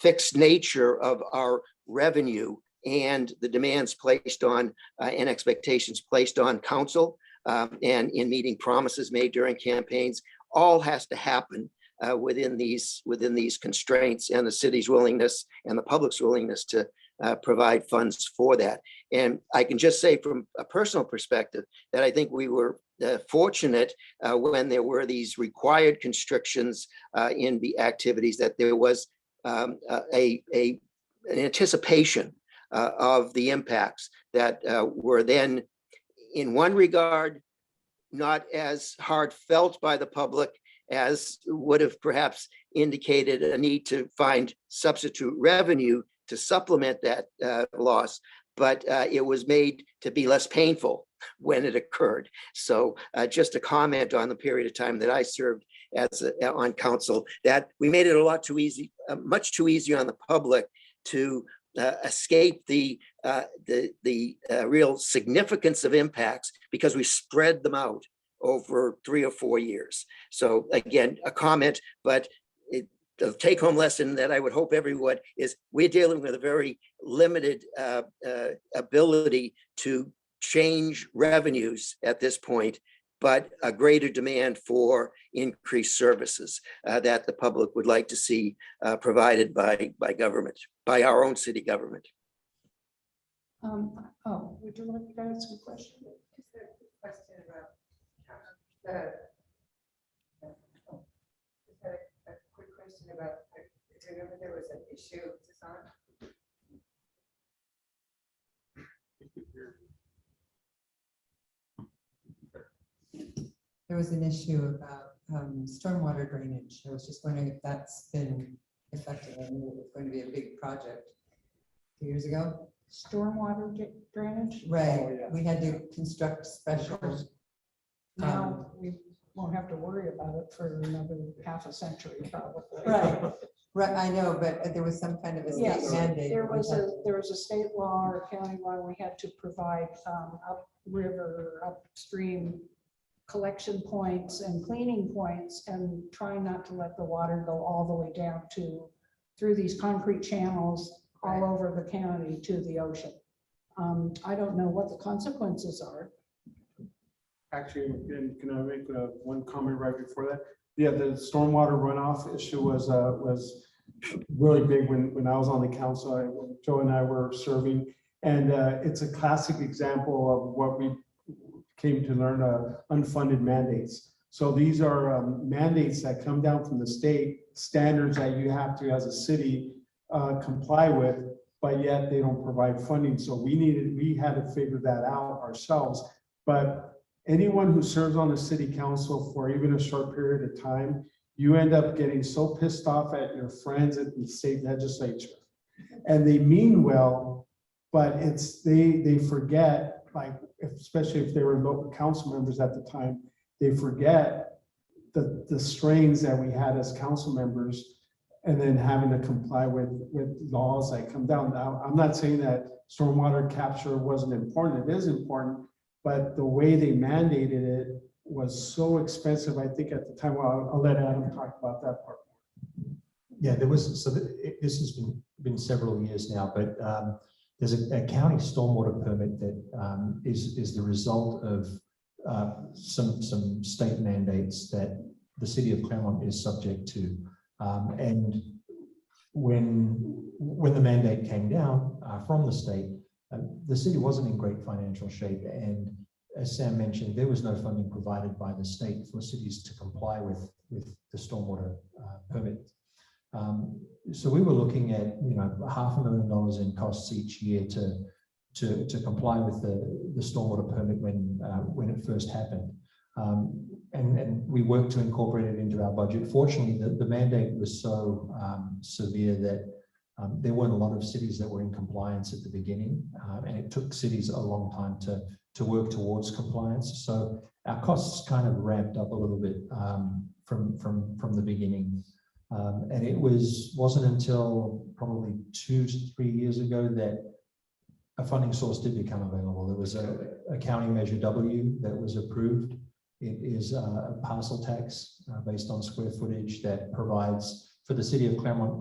Speaker 6: fixed nature of our revenue and the demands placed on and expectations placed on council and in meeting promises made during campaigns, all has to happen within these constraints and the city's willingness and the public's willingness to provide funds for that. And I can just say from a personal perspective that I think we were fortunate when there were these required constrictions in the activities, that there was an anticipation of the impacts that were then, in one regard, not as hard felt by the public as would have perhaps indicated a need to find substitute revenue to supplement that loss, but it was made to be less painful when it occurred. So just a comment on the period of time that I served as on council, that we made it a lot too easy, much too easy on the public to escape the real significance of impacts because we spread them out over 3 or 4 years. So again, a comment, but the take-home lesson that I would hope everyone is we're dealing with a very limited ability to change revenues at this point, but a greater demand for increased services that the public would like to see provided by government, by our own city government.
Speaker 3: Would you like to ask a question?
Speaker 9: Just a question about the, just a quick question about, remember there was an issue, is this on? There was an issue about stormwater drainage. I was just wondering if that's been effective. I knew it was going to be a big project 2 years ago.
Speaker 3: Stormwater drainage?
Speaker 9: Right, we had to construct special.
Speaker 3: Now, we won't have to worry about it for another half a century, probably.
Speaker 9: Right, I know, but there was some kind of a state
Speaker 3: Yes,
Speaker 9: mandate.
Speaker 3: there was a state law or county law, we had to provide upriver, upstream collection points and cleaning points and try not to let the water go all the way down through these concrete channels all over the county to the ocean. I don't know what the consequences are.
Speaker 4: Actually, and can I make one comment right before that? Yeah, the stormwater runoff issue was really big when I was on the council. When Joe and I were serving, and it's a classic example of what we came to learn, unfunded mandates. So these are mandates that come down from the state, standards that you have to, as a city, comply with, but yet they don't provide funding. So we had to figure that out ourselves. But anyone who serves on the city council for even a short period of time, you end up getting so pissed off at your friends at the state legislature. And they mean well, but they forget, like, especially if they were local council members at the time, they forget the strains that we had as council members, and then having to comply with laws that come down. Now, I'm not saying that stormwater capture wasn't important. It is important, but the way they mandated it was so expensive, I think at the time. Well, I'll let Adam talk about that part.
Speaker 5: Yeah, there was, so this has been several years now, but there's a county stormwater permit that is the result of some state mandates that the city of Claremont is subject to. And when the mandate came down from the state, the city wasn't in great financial shape. And as Sam mentioned, there was no funding provided by the state for cities to comply with the stormwater permit. So we were looking at, $500,000 in costs each year to comply with the stormwater permit when it first happened. And we worked to incorporate it into our budget. Fortunately, the mandate was so severe that there weren't a lot of cities that were in compliance at the beginning, and it took cities a long time to work towards compliance. So our costs kind of ramped up a little bit from the beginning. And it wasn't until probably 2 to 3 years ago that a funding source did become available. There was a county measure W that was approved. It is a parcel tax based on square footage that provides for the city of Claremont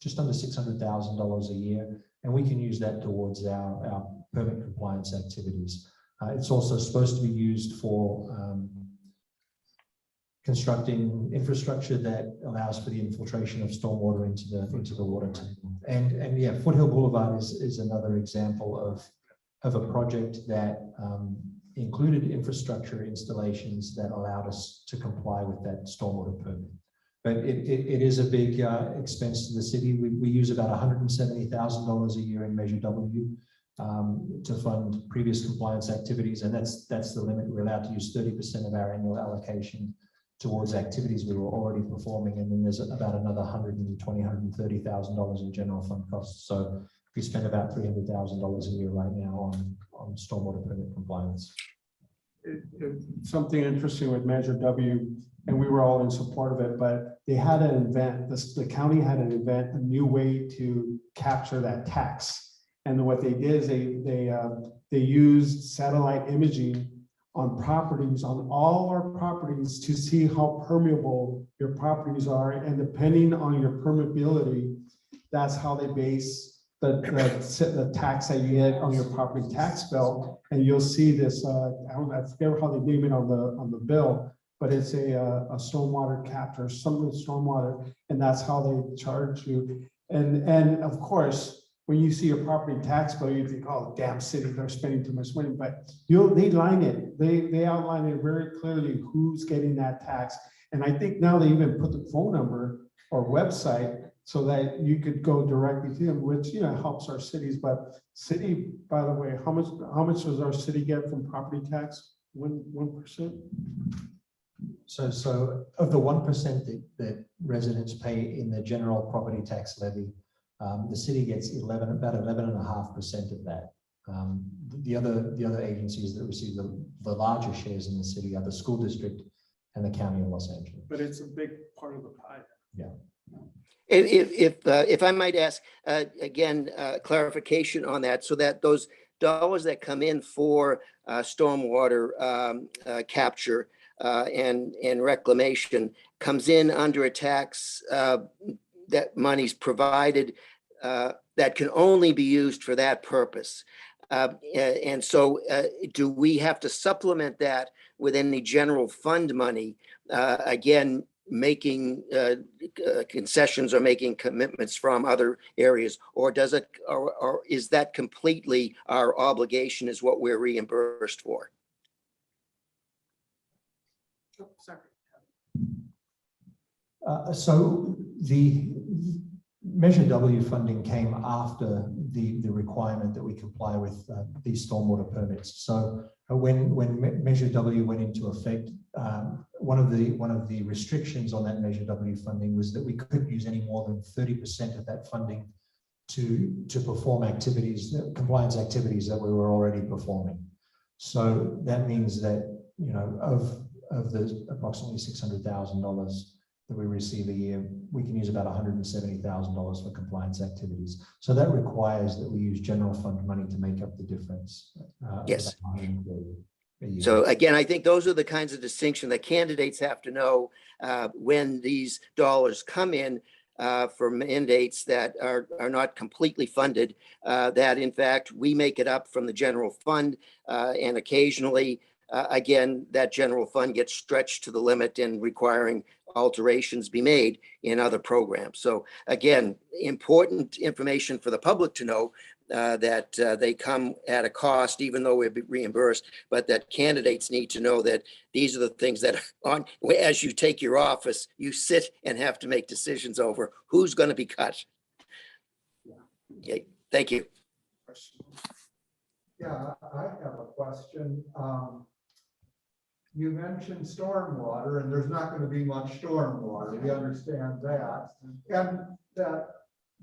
Speaker 5: just under $600,000 a year, and we can use that towards our permit compliance activities. It's also supposed to be used for constructing infrastructure that allows for the infiltration of stormwater into the water table. And yeah, Foothill Boulevard is another example of a project that included infrastructure installations that allowed us to comply with that stormwater permit. But it is a big expense to the city. We use about $170,000 a year in Measure W to fund previous compliance activities, and that's the limit. We're allowed to use 30% of our annual allocation towards activities we were already performing. And then there's about another $130,000 in general fund costs. So we spend about $300,000 a year right now on stormwater permit compliance.
Speaker 4: Something interesting with Measure W, and we were all in support of it, but they had an event, the county had an event, a new way to capture that tax. And what they did is they used satellite imaging on properties, on all our properties, to see how permeable your properties are. And depending on your permeability, that's how they base the tax that you get on your property tax bill. And you'll see this, I forget how they name it on the bill, but it's a stormwater capture, something with stormwater, and that's how they charge you. And of course, when you see your property tax bill, you think, oh, damn city, they're spending too much money, but they line it. They outline it very clearly who's getting that tax. And I think now they even put the phone number or website so that you could go directly to them, which, helps our cities. But city, by the way, how much does our city get from property tax? 1%?
Speaker 5: So of the 1% that residents pay in the general property tax levy, the city gets about 11.5% of that. The other agencies that receive the larger shares in the city are the school district and the county of Los Angeles.
Speaker 4: But it's a big part of the pie.
Speaker 5: Yeah.
Speaker 6: If I might ask, again, clarification on that, so that those dollars that come in for stormwater capture and reclamation comes in under a tax that money's provided that can only be used for that purpose. And so do we have to supplement that with any general fund money, again, making concessions or making commitments from other areas, or does it, or is that completely our obligation is what we're reimbursed for?
Speaker 5: So the Measure W funding came after the requirement that we comply with these stormwater permits. So when Measure W went into effect, one of the restrictions on that Measure W funding was that we couldn't use any more than 30% of that funding to perform compliance activities that we were already performing. So that means that, of the approximately $600,000 that we receive a year, we can use about $170,000 for compliance activities. So that requires that we use general fund money to make up the difference.
Speaker 6: Yes.
Speaker 5: A year.
Speaker 6: So again, I think those are the kinds of distinction that candidates have to know when these dollars come in for mandates that are not completely funded, that in fact, we make it up from the general fund, and occasionally, again, that general fund gets stretched to the limit and requiring alterations be made in other programs. So again, important information for the public to know that they come at a cost, even though we're reimbursed, but that candidates need to know that these are the things that as you take your office, you sit and have to make decisions over who's going to be cut. Okay, thank you.
Speaker 10: Yeah, I have a question. You mentioned stormwater, and there's not going to be much stormwater. We understand that. And that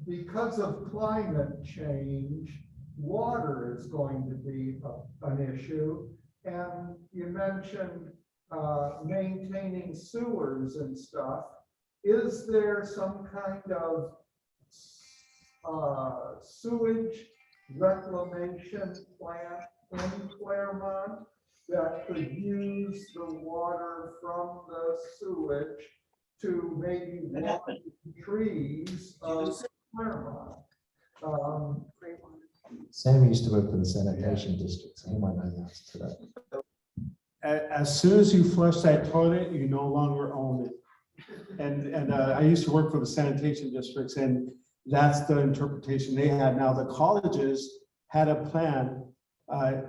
Speaker 10: because of climate change, water is going to be an issue. And you mentioned maintaining sewers and stuff. Is there some kind of sewage reclamation plant in Claremont that could use the water from the sewage to maybe water trees of Claremont?
Speaker 5: Sam used to work for the sanitation district, so he might know the answer to that.
Speaker 4: As soon as you flush that toilet, you no longer own it. And I used to work for the sanitation districts, and that's the interpretation they had. Now, the colleges had a plan. I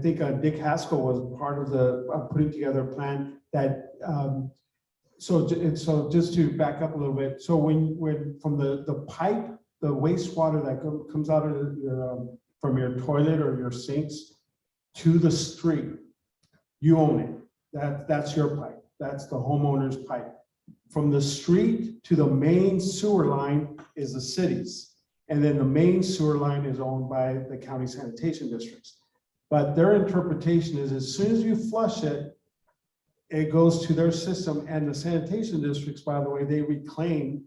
Speaker 4: think Dick Haskell was part of the putting together a plan that, so just to back up a little bit. So when from the pipe, the wastewater that comes out of from your toilet or your sinks to the street, you own it. That's your pipe. That's the homeowner's pipe. From the street to the main sewer line is the city's. And then the main sewer line is owned by the county sanitation districts. But their interpretation is as soon as you flush it, it goes to their system, and the sanitation districts, by the way, they reclaim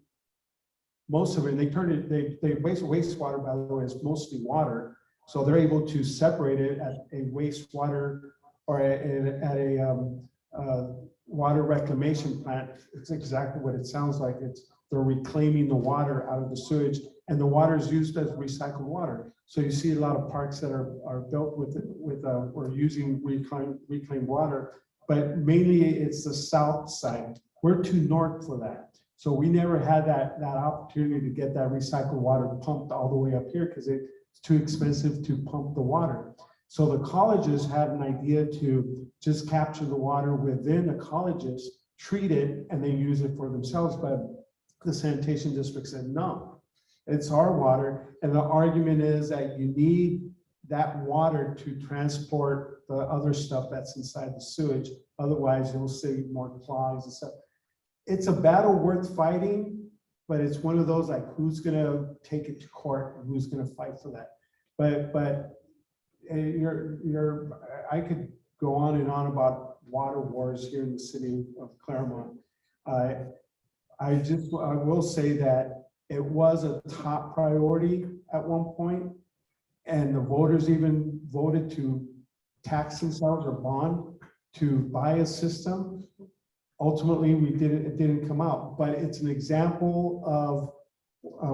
Speaker 4: most of it. They turn it, they wastewater, by the way, is mostly water. So they're able to separate it at a wastewater or at a water reclamation plant. It's exactly what it sounds like. They're reclaiming the water out of the sewage, and the water is used as recycled water. So you see a lot of parks that are built with or using reclaimed water, but mainly it's the south side. We're too north for that. So we never had that opportunity to get that recycled water pumped all the way up here because it's too expensive to pump the water. So the colleges had an idea to just capture the water within the colleges, treat it, and then use it for themselves. But the sanitation district said, no, it's our water. And the argument is that you need that water to transport the other stuff that's inside the sewage. Otherwise, you'll see more clogs and stuff. It's a battle worth fighting, but it's one of those like, who's gonna take it to court and who's gonna fight for that? But I could go on and on about water wars here in the city of Claremont. I will say that it was a top priority at one point, and the voters even voted to tax themselves or bond to buy a system. Ultimately, it didn't come out, but it's an example of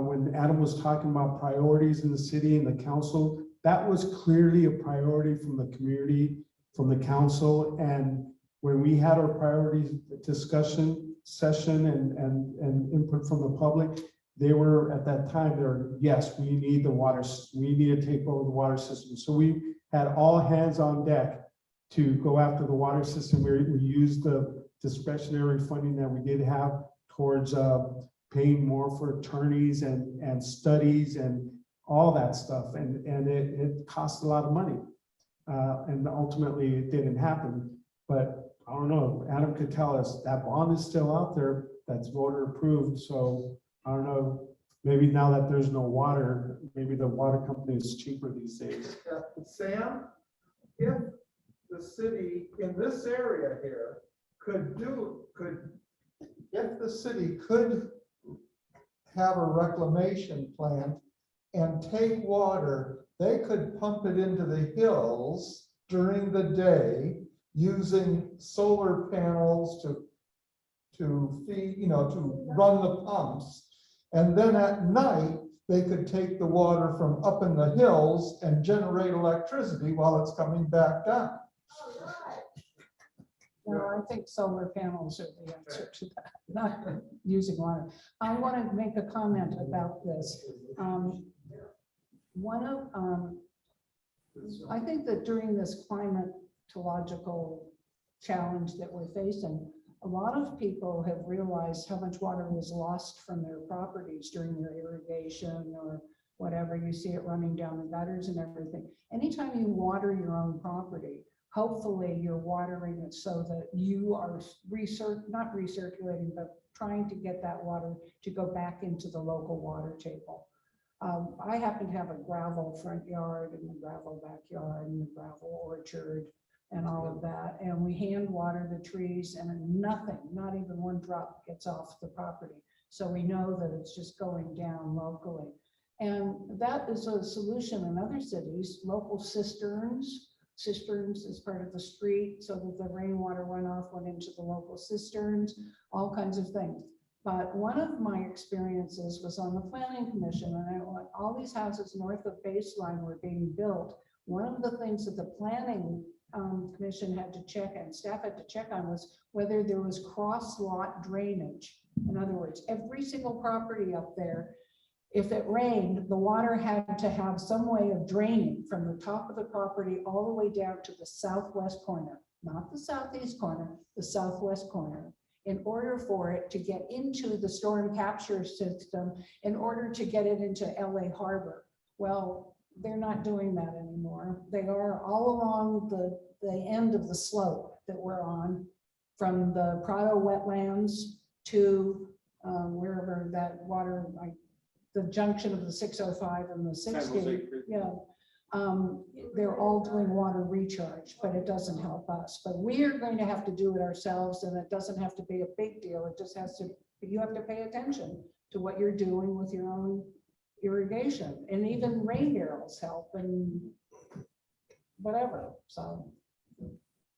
Speaker 4: when Adam was talking about priorities in the city and the council, that was clearly a priority from the community, from the council. And when we had our priorities discussion session and input from the public, they were at that time, yes, we need the water, we need to take over the water system. So we had all hands on deck to go after the water system. We used the discretionary funding that we did have towards paying more for attorneys and studies and all that stuff. And it cost a lot of money. And ultimately it didn't happen. But I don't know, Adam could tell us that bond is still out there, that's voter approved. So I don't know, maybe now that there's no water, maybe the water company is cheaper these days.
Speaker 10: Sam, if the city in this area here if the city could have a reclamation plant and take water, they could pump it into the hills during the day using solar panels to feed, to run the pumps. And then at night, they could take the water from up in the hills and generate electricity while it's coming back down.
Speaker 3: No, I think solar panels are the answer to that, not using water. I want to make a comment about this. I think that during this climatological challenge that we're facing, a lot of people have realized how much water was lost from their properties during their irrigation or whatever. You see it running down the gutters and everything. Anytime you water your own property, hopefully you're watering it so that you are not recirculating, but trying to get that water to go back into the local water table. I happen to have a gravel front yard and a gravel backyard and a gravel orchard and all of that. And we hand water the trees and nothing, not even one drop gets off the property. So we know that it's just going down locally. And that is a solution in other cities, local cisterns as part of the street so that the rainwater runoff went into the local cisterns, all kinds of things. But one of my experiences was on the planning commission, and all these houses north of Baseline were being built. One of the things that the planning commission had to check and staff had to check on was whether there was cross lot drainage. In other words, every single property up there, if it rained, the water had to have some way of draining from the top of the property all the way down to the southwest corner, not the southeast corner, the southwest corner, in order for it to get into the storm capture system, in order to get it into LA Harbor. Well, they're not doing that anymore. They are all along the end of the slope that we're on. from the Prado wetlands to wherever that water, like the junction of the 605 and the 60. Yeah. They're all doing water recharge, but it doesn't help us. But we are going to have to do it ourselves, and it doesn't have to be a big deal. It just has to, you have to pay attention to what you're doing with your own irrigation, and even rain barrels help and whatever. So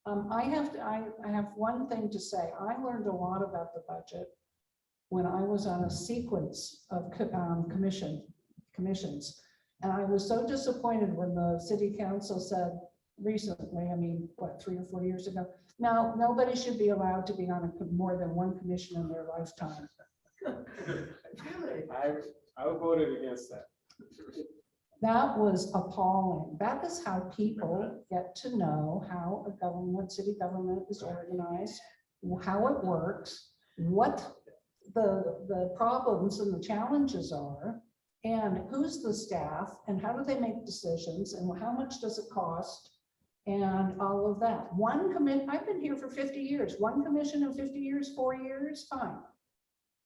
Speaker 3: I have one thing to say. I learned a lot about the budget when I was on a sequence of commissions. And I was so disappointed when the city council said recently, I mean, what, 3 or 4 years ago, no, nobody should be allowed to be on more than one commission in their lifetime.
Speaker 4: I voted against that.
Speaker 3: That was appalling. That is how people get to know how a government, city government is organized, how it works, what the problems and the challenges are, and who's the staff, and how do they make decisions, and how much does it cost, and all of that. I've been here for 50 years. One commission in 50 years, 4 years, fine.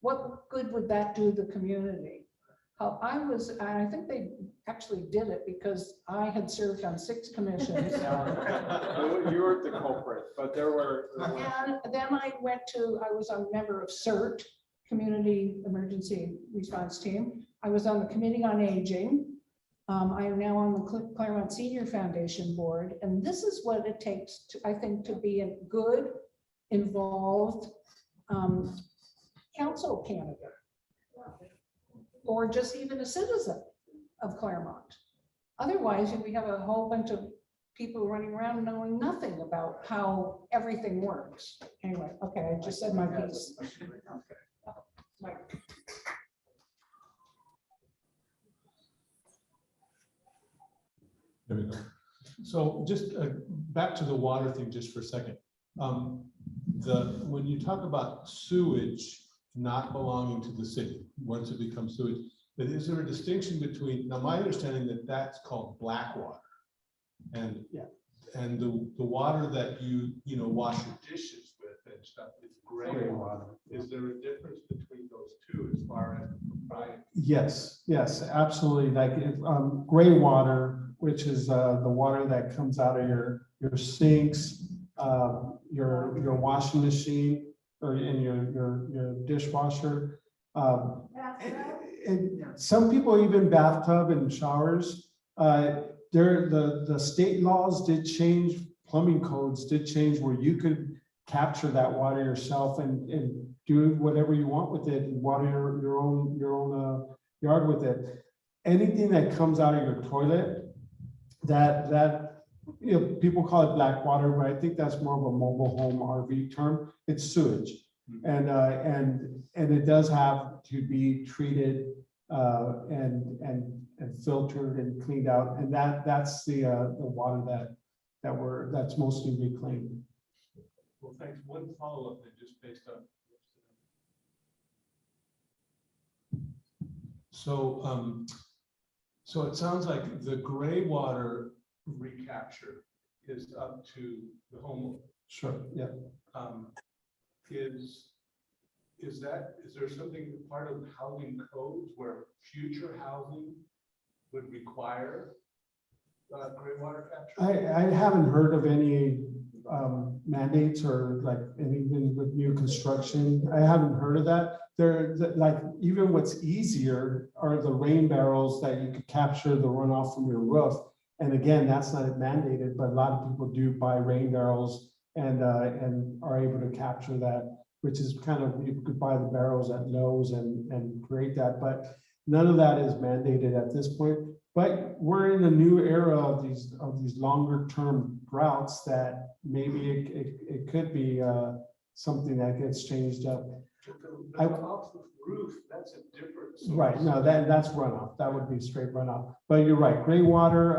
Speaker 3: What good would that do the community? I think they actually did it because I had served on 6 commissions.
Speaker 4: You weren't the culprit, but there were.
Speaker 3: And then I was a member of CERT, Community Emergency Response Team. I was on the Committee on Aging. I am now on the Claremont Senior Foundation Board. And this is what it takes, I think, to be a good, involved council candidate, or just even a citizen of Claremont. Otherwise, we have a whole bunch of people running around knowing nothing about how everything works. Anyway, okay, I just said my piece.
Speaker 11: There we go. So just back to the water thing just for a second. When you talk about sewage not belonging to the city, once it becomes sewage, but is there a distinction between, now my understanding that that's called black water. And
Speaker 4: Yeah.
Speaker 11: and the water that you wash your dishes with and stuff is gray water. Is there a difference between those two as far as propriety?
Speaker 4: Yes, absolutely. Like gray water, which is the water that comes out of your sinks, your washing machine, or in your dishwasher. And some people even bathtub and showers. The state laws did change, plumbing codes did change where you could capture that water yourself and do whatever you want with it and water your own yard with it. Anything that comes out of your toilet, that people call it black water, but I think that's more of a mobile home RV term. It's sewage, and it does have to be treated and filtered and cleaned out, and that's the water that's mostly reclaimed.
Speaker 11: Well, thanks. One follow-up then, just based on. So it sounds like the gray water recapture is up to the homeowner.
Speaker 4: Sure. Yeah.
Speaker 11: Is there something part of housing codes where future housing would require gray water capture?
Speaker 4: I haven't heard of any mandates or like anything with new construction. I haven't heard of that. Like even what's easier are the rain barrels that you could capture the runoff from your roof. And again, that's not mandated, but a lot of people do buy rain barrels and are able to capture that, which is kind of, you could buy the barrels at Lowe's and create that, but none of that is mandated at this point. But we're in a new era of these longer term droughts that maybe it could be something that gets changed up.
Speaker 11: Off the roof, that's a different. source.
Speaker 4: Right, no, that's runoff. That would be straight runoff. But you're right, gray water,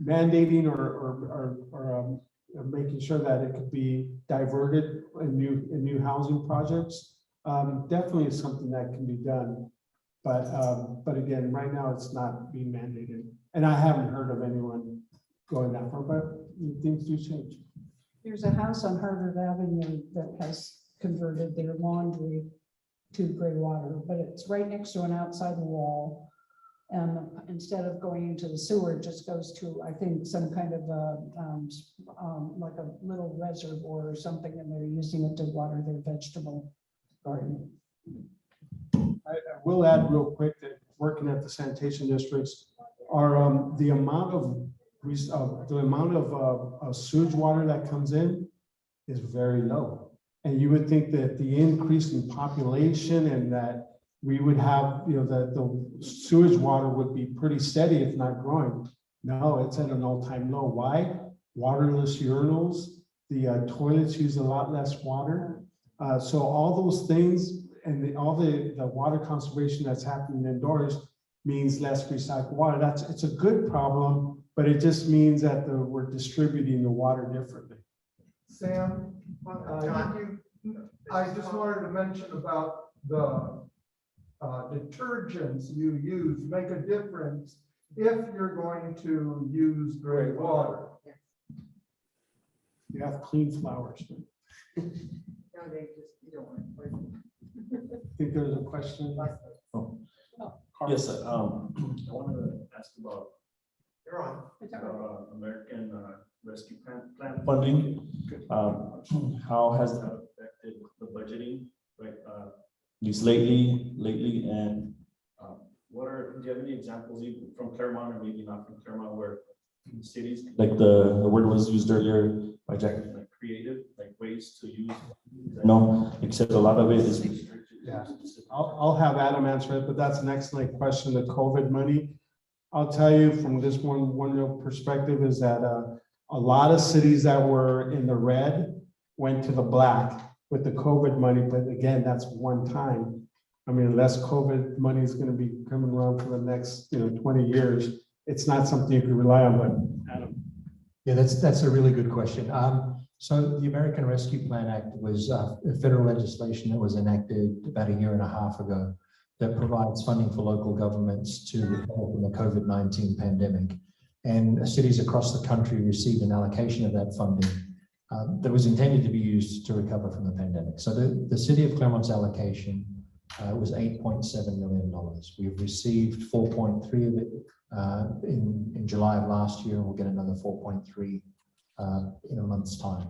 Speaker 4: mandating or making sure that it could be diverted in new housing projects, definitely is something that can be done. But again, right now it's not being mandated, and I haven't heard of anyone going that far. But things do change.
Speaker 3: There's a house on Harvard Avenue that has converted their laundry to gray water, but it's right next to an outside wall. And instead of going into the sewer, it just goes to, I think, some kind of like a little reservoir or something, and they're using it to water their vegetable garden.
Speaker 4: I will add real quick that working at the sanitation districts are the amount of sewage water that comes in is very low. And you would think that the increase in population and that we would have, that the sewage water would be pretty steady if not growing. No, it's at an all-time low. Why? Waterless urinals, the toilets use a lot less water. So all those things and all the water conservation that's happening indoors means less recycled water. It's a good problem, but it just means that we're distributing the water differently.
Speaker 10: Sam, I just wanted to mention about the detergents you use make a difference if you're going to use gray water.
Speaker 4: You have clean flowers.
Speaker 9: No, they just, you don't want to.
Speaker 4: Think there's a question?
Speaker 12: Yes, sir. I wanted to ask about American Rescue Plan funding. How has that affected the budgeting, right? At least lately, and do you have any examples even from Claremont or maybe not from Claremont where cities, like the word was used earlier by Jack, like creative, like ways to use? No, except a lot of it is restricted.
Speaker 4: Yeah. I'll have Adam answer it, but that's an excellent question. The COVID money. I'll tell you from this one real perspective is that a lot of cities that were in the red went to the black with the COVID money. But again, that's one time. I mean, unless COVID money is going to be coming around for the next 20 years, it's not something you can rely on. But Adam.
Speaker 5: Yeah, that's a really good question. So the American Rescue Plan Act was federal legislation that was enacted about 1.5 years ago that provides funding for local governments to recover from the COVID-19 pandemic. And cities across the country received an allocation of that funding that was intended to be used to recover from the pandemic. So the city of Claremont's allocation was $8.7 million. We've received 4.3 of it in July of last year, and we'll get another 4.3 in a month's time.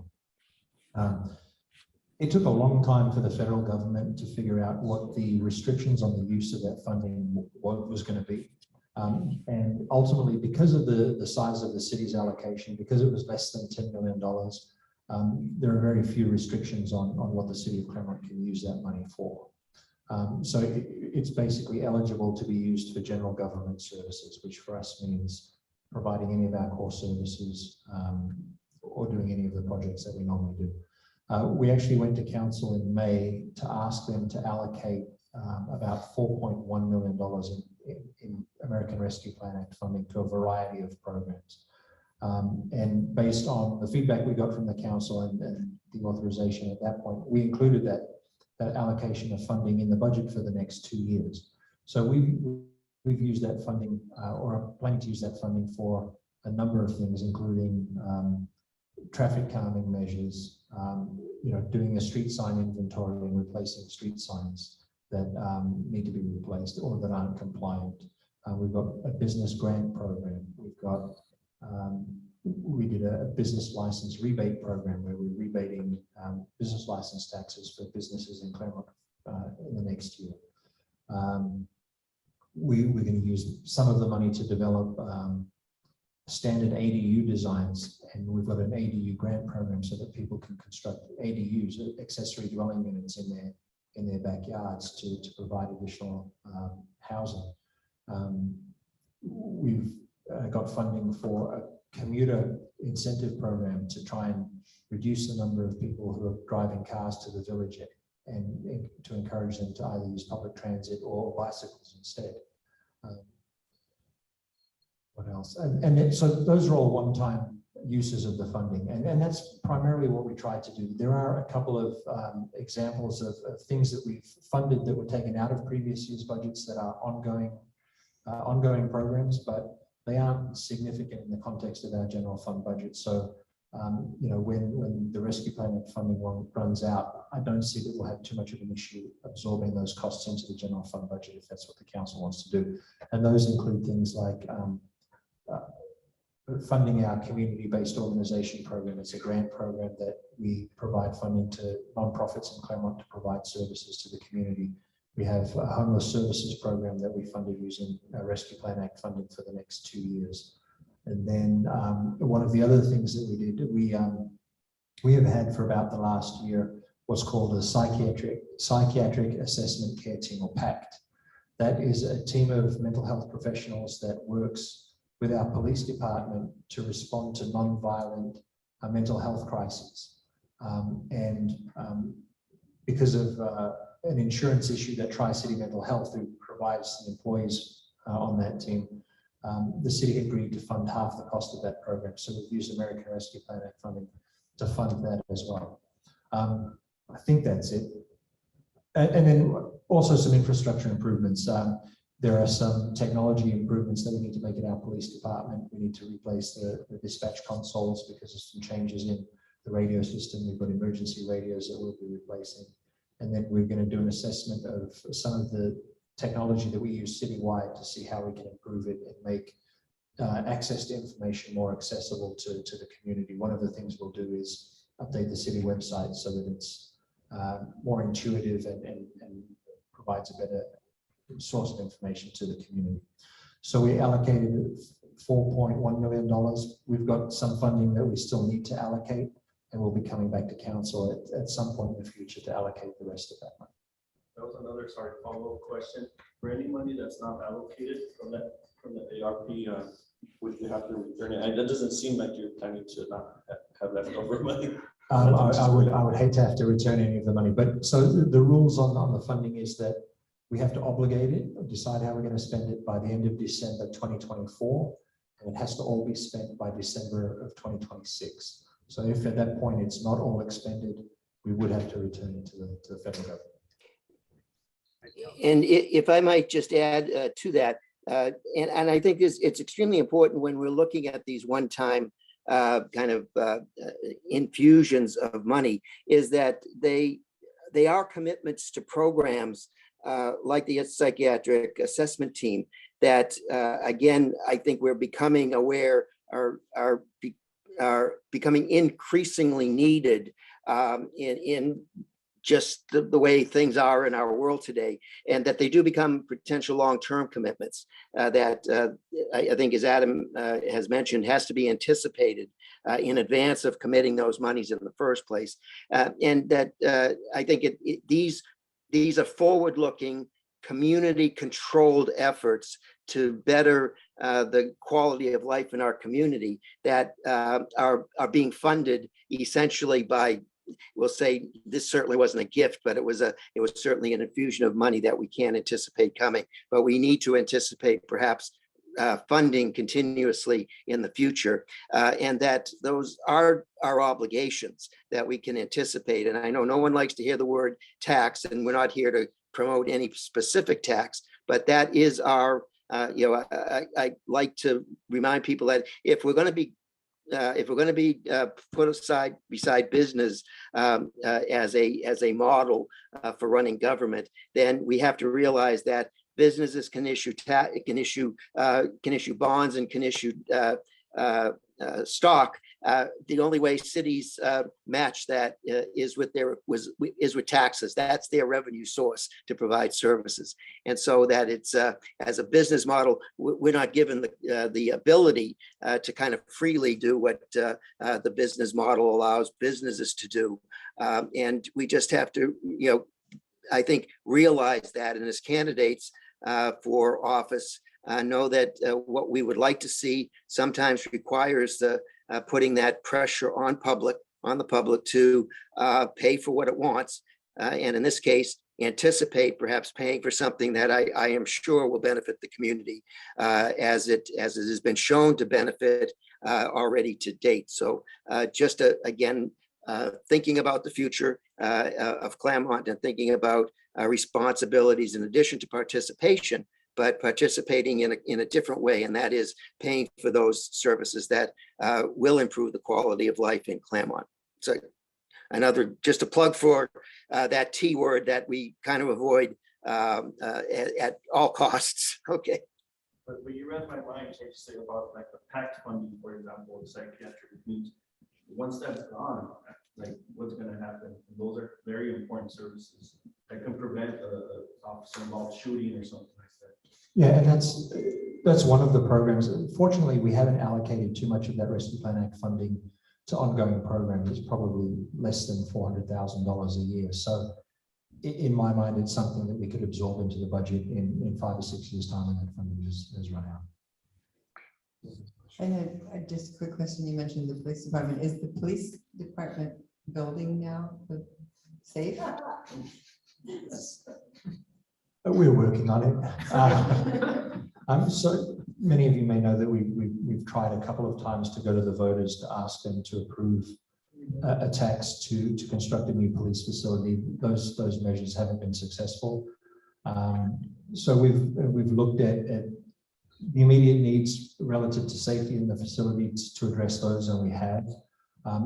Speaker 5: It took a long time for the federal government to figure out what the restrictions on the use of that funding was going to be. And ultimately, because of the size of the city's allocation, because it was less than $10 million, there are very few restrictions on what the city of Claremont can use that money for. So it's basically eligible to be used for general government services, which for us means providing any of our core services or doing any of the projects that we normally do. We actually went to council in May to ask them to allocate about $4.1 million in American Rescue Plan Act funding to a variety of programs. And based on the feedback we got from the council and the authorization at that point, we included that allocation of funding in the budget for the next 2 years. So we've used that funding or are planning to use that funding for a number of things, including traffic calming measures, doing a street sign inventory and replacing street signs that need to be replaced or that aren't compliant. We've got a business grant program. We did a business license rebate program where we're rebating business license taxes for businesses in Claremont in the next year. We're going to use some of the money to develop standard ADU designs, and we've got an ADU grant program so that people can construct ADUs, accessory dwelling units, in their backyards to provide additional housing. We've got funding for a commuter incentive program to try and reduce the number of people who are driving cars to the village and to encourage them to either use public transit or bicycles instead. What else? So those are all one-time uses of the funding, and that's primarily what we try to do. There are a couple of examples of things that we've funded that were taken out of previous years' budgets that are ongoing programs, but they aren't significant in the context of our general fund budget. So when the rescue plan and funding runs out, I don't see that we'll have too much of an issue absorbing those costs into the general fund budget if that's what the council wants to do. And those include things like funding our community-based organization program. It's a grant program that we provide funding to nonprofits in Claremont to provide services to the community. We have a homeless services program that we funded using Rescue Plan Act funding for the next 2 years. And then one of the other things that we did, we have had for about the last year what's called a psychiatric assessment care team, or PACT. That is a team of mental health professionals that works with our police department to respond to non-violent mental health crises. Because of an insurance issue that Tri-City Mental Health, who provides the employees on that team, the city agreed to fund half the cost of that program. So we've used American Rescue Plan Act funding to fund that as well. I think that's it. And then also some infrastructure improvements. There are some technology improvements that we need to make in our police department. We need to replace the dispatch consoles because of some changes in the radio system. We've got emergency radios that we'll be replacing. And then we're going to do an assessment of some of the technology that we use citywide to see how we can improve it and make access to information more accessible to the community. One of the things we'll do is update the city website so that it's more intuitive and provides a better source of information to the community. So we allocated $4.1 million. We've got some funding that we still need to allocate, and we'll be coming back to council at some point in the future to allocate the rest of that money.
Speaker 12: That was another, sorry, follow-up question. For any money that's not allocated from the ARP, would you have to return it? And that doesn't seem like you're planning to not have leftover money.
Speaker 5: I would hate to have to return any of the money, but so the rules on the funding is that we have to obligate it, or decide how we're going to spend it by the end of December 2024, and it has to all be spent by December of 2026. So if at that point it's not all expended, we would have to return it to the federal government.
Speaker 6: And if I might just add to that, and I think it's extremely important when we're looking at these one-time infusions of money, is that they are commitments to programs like the psychiatric assessment team that, again, I think we're becoming aware are becoming increasingly needed in just the way things are in our world today, and that they do become potential long-term commitments that I think, as Adam has mentioned, has to be anticipated in advance of committing those monies in the first place. And that I think these are forward-looking, community-controlled efforts to better the quality of life in our community that are being funded essentially by, we'll say, this certainly wasn't a gift, but it was certainly an infusion of money that we can't anticipate coming. But we need to anticipate perhaps funding continuously in the future, and that those are our obligations that we can anticipate. And I know no one likes to hear the word tax, and we're not here to promote any specific tax, but that is our, I like to remind people that if we're going to be put aside beside business as a model for running government, then we have to realize that businesses can issue bonds and can issue stock. The only way cities match that is with taxes. That's their revenue source to provide services. And so that it's as a business model, we're not given the ability to kind of freely do what the business model allows businesses to do. And we just have to, I think, realize that, and as candidates for office, know that what we would like to see sometimes requires the putting that pressure on the public to pay for what it wants, and in this case, anticipate perhaps paying for something that I am sure will benefit the community as it has been shown to benefit already to date. So just again, thinking about the future of Claremont and thinking about responsibilities in addition to participation, but participating in a different way, and that is paying for those services that will improve the quality of life in Claremont. So another, just a plug for that T word that we kind of avoid at all costs. Okay.
Speaker 12: But you read my mind, so you say about like the PACT funding, for example, psychiatric needs. Once that's gone, like what's gonna happen? Those are very important services that can prevent a officer involved shooting or something like that.
Speaker 5: Yeah, and that's one of the programs. Fortunately, we haven't allocated too much of that Rescue Plan Act funding to ongoing programs. It's probably less than $400,000 a year. So in my mind, it's something that we could absorb into the budget in 5 or 6 years' time when that funding has run out.
Speaker 9: And then just a quick question, you mentioned the police department. Is the police department building now safe?
Speaker 5: We're working on it. So many of you may know that we've tried a couple of times to go to the voters to ask them to approve a tax to construct a new police facility. Those measures haven't been successful. So we've looked at the immediate needs relative to safety in the facility to address those, and we have.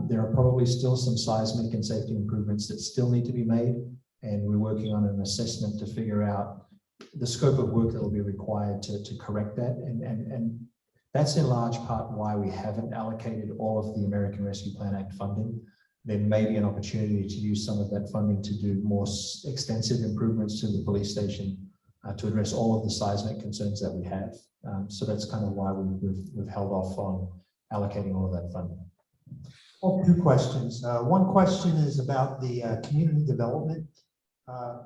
Speaker 5: There are probably still some seismic and safety improvements that still need to be made, and we're working on an assessment to figure out the scope of work that will be required to correct that. And that's in large part why we haven't allocated all of the American Rescue Plan Act funding. There may be an opportunity to use some of that funding to do more extensive improvements to the police station to address all of the seismic concerns that we have. So that's kind of why we've held off on allocating all of that funding.
Speaker 13: Well, 2 questions. One question is about the community development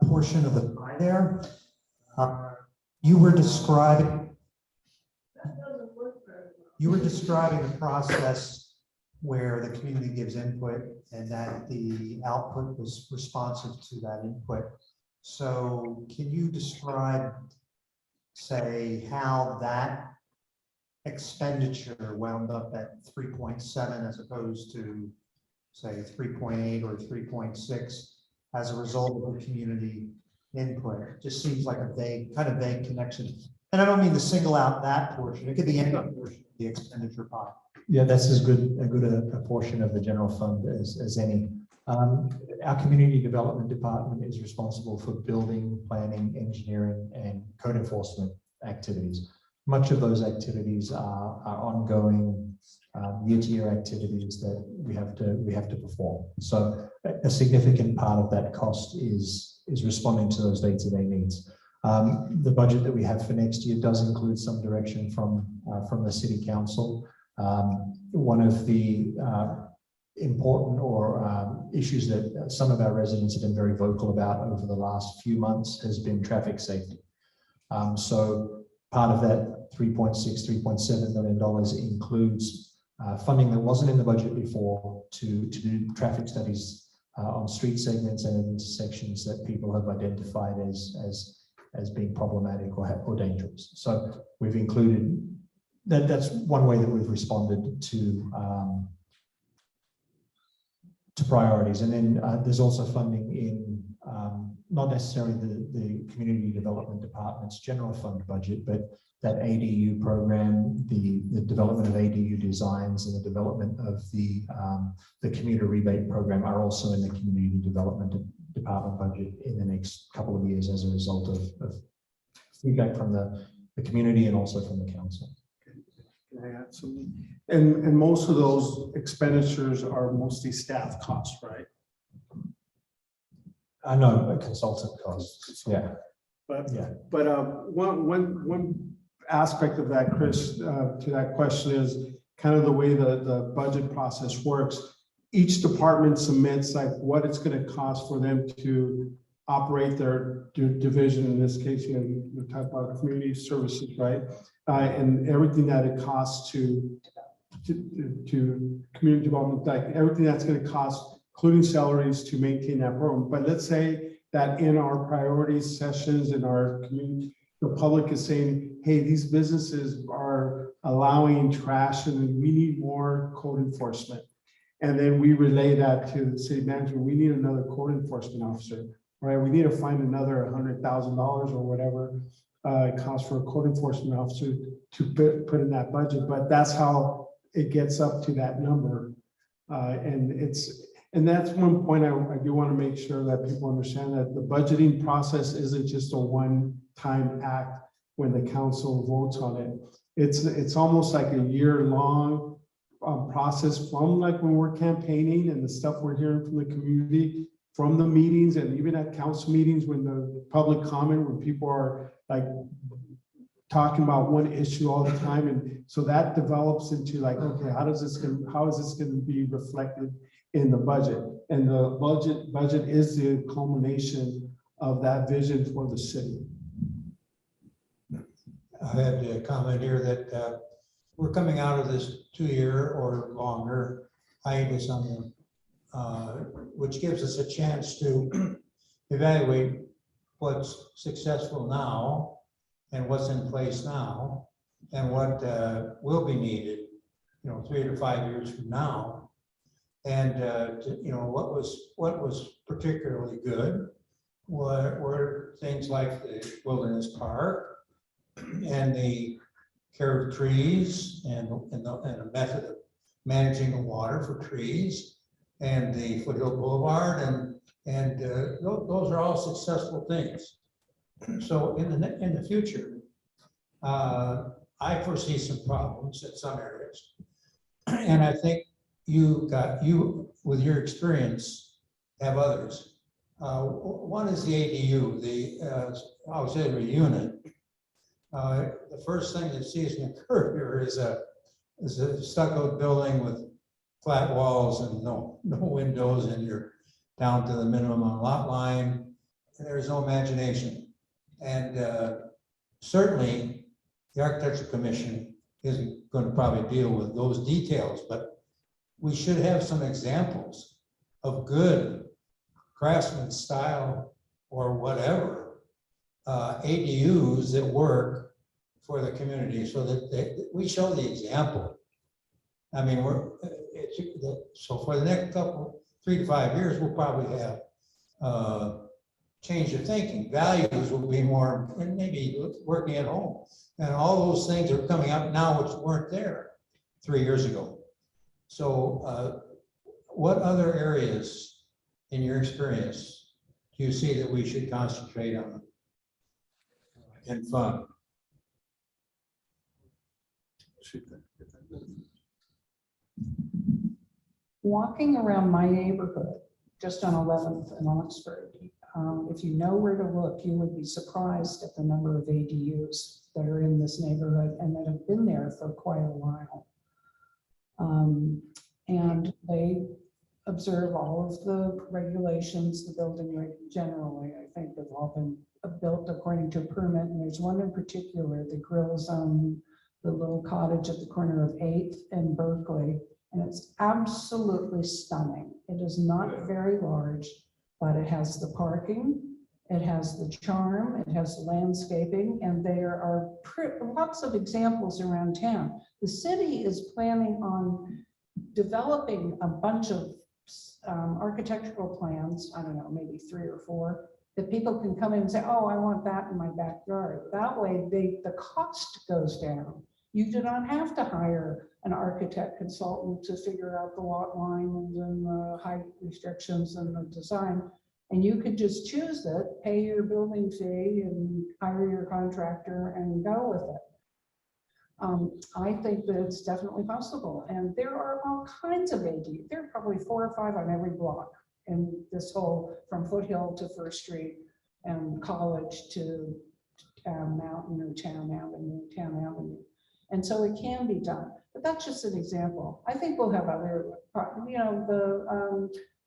Speaker 13: portion of the pie there. You were describing the process where the community gives input and that the output was responsive to that input. So can you describe, say, how that expenditure wound up at 3.7 as opposed to, say, 3.8 or 3.6 as a result of the community input? It just seems like a vague connection. And I don't mean to single out that portion. It could be any portion of the expenditure pie.
Speaker 5: Yeah, that's as good a portion of the general fund as any. Our community development department is responsible for building, planning, engineering, and code enforcement activities. Much of those activities are ongoing year-to-year activities that we have to perform. So a significant part of that cost is responding to those day-to-day needs. The budget that we have for next year does include some direction from the City Council. One of the important issues that some of our residents have been very vocal about over the last few months has been traffic safety. So part of that $3.7 million includes funding that wasn't in the budget before to do traffic studies on street segments and intersections that people have identified as being problematic or dangerous. So we've included that's one way that we've responded to priorities. And then there's also funding in not necessarily the community development department's general fund budget, but that ADU program, the development of ADU designs and the development of the commuter rebate program are also in the community development department budget in the next couple of years as a result of feedback from the community and also from the council.
Speaker 4: Can I add something? And most of those expenditures are mostly staff costs, right?
Speaker 5: I know, consultant costs, yeah.
Speaker 4: But
Speaker 5: Yeah.
Speaker 4: One aspect of that, Chris, to that question is kind of the way the budget process works. Each department submits like what it's going to cost for them to operate their division. In this case, you talk about community services, right? And everything that it costs to community development, like everything that's going to cost, including salaries, to maintain that program. But let's say that in our priorities sessions in our community, the public is saying, hey, these businesses are allowing trash and we need more code enforcement. And then we relay that to the city manager. We need another code enforcement officer, right? We need to find another $100,000 or whatever cost for a code enforcement officer to put in that budget, but that's how it gets up to that number. And that's one point I do want to make sure that people understand, that the budgeting process isn't just a one-time act when the council votes on it. It's almost like a year-long process, from like when we're campaigning and the stuff we're hearing from the community, from the meetings, and even at council meetings, when the public comment, when people are like talking about one issue all the time. And so that develops into like, okay, how is this going to be reflected in the budget? And the budget is the culmination of that vision for the city.
Speaker 13: I had to comment here that we're coming out of this 2-year or longer hiatus on the, which gives us a chance to evaluate what's successful now and what's in place now and what will be needed, 3 to 5 years from now. And what was particularly good were things like the Wilderness Park and the care of trees and a method of managing the water for trees and the Foothill Boulevard, and those are all successful things. So in the future, I foresee some problems in some areas, and I think you with your experience have others. One is the ADU, the auxiliary unit. The first thing that sees me occur here is a stucco building with flat walls and no windows, and you're down to the minimum lot line, and there's no imagination. And certainly the Architecture Commission isn't going to probably deal with those details, but we should have some examples of good craftsman style or whatever ADUs that work for the community, so that we show the example. I mean, so for the next 3 to 5 years, we'll probably have change of thinking. Values will be more, and maybe working at home, and all those things are coming up now which weren't there 3 years ago. So what other areas in your experience do you see that we should concentrate on and fund?
Speaker 3: Walking around my neighborhood, just on 11th and Oxford, if you know where to look, you would be surprised at the number of ADUs that are in this neighborhood and that have been there for quite a while. And they observe all of the regulations, the building generally, I think, have all been built according to a permit. And there's one in particular, the Grills on the little cottage at the corner of 8th and Berkeley. And it's absolutely stunning. It is not very large, but it has the parking, it has the charm, it has the landscaping, and there are lots of examples around town. The city is planning on developing a bunch of architectural plans, I don't know, maybe 3 or 4, that people can come in and say, oh, I want that in my backyard. That way the cost goes down. You do not have to hire an architect consultant to figure out the lot lines and the height restrictions and the design. And you could just choose it, pay your building fee and hire your contractor and go with it. I think that it's definitely possible. And there are all kinds of ADU. There are probably 4 or 5 on every block in this whole, from Foothill to First Street and College to Mountain or Town Avenue. And so it can be done, but that's just an example. I think we'll have other,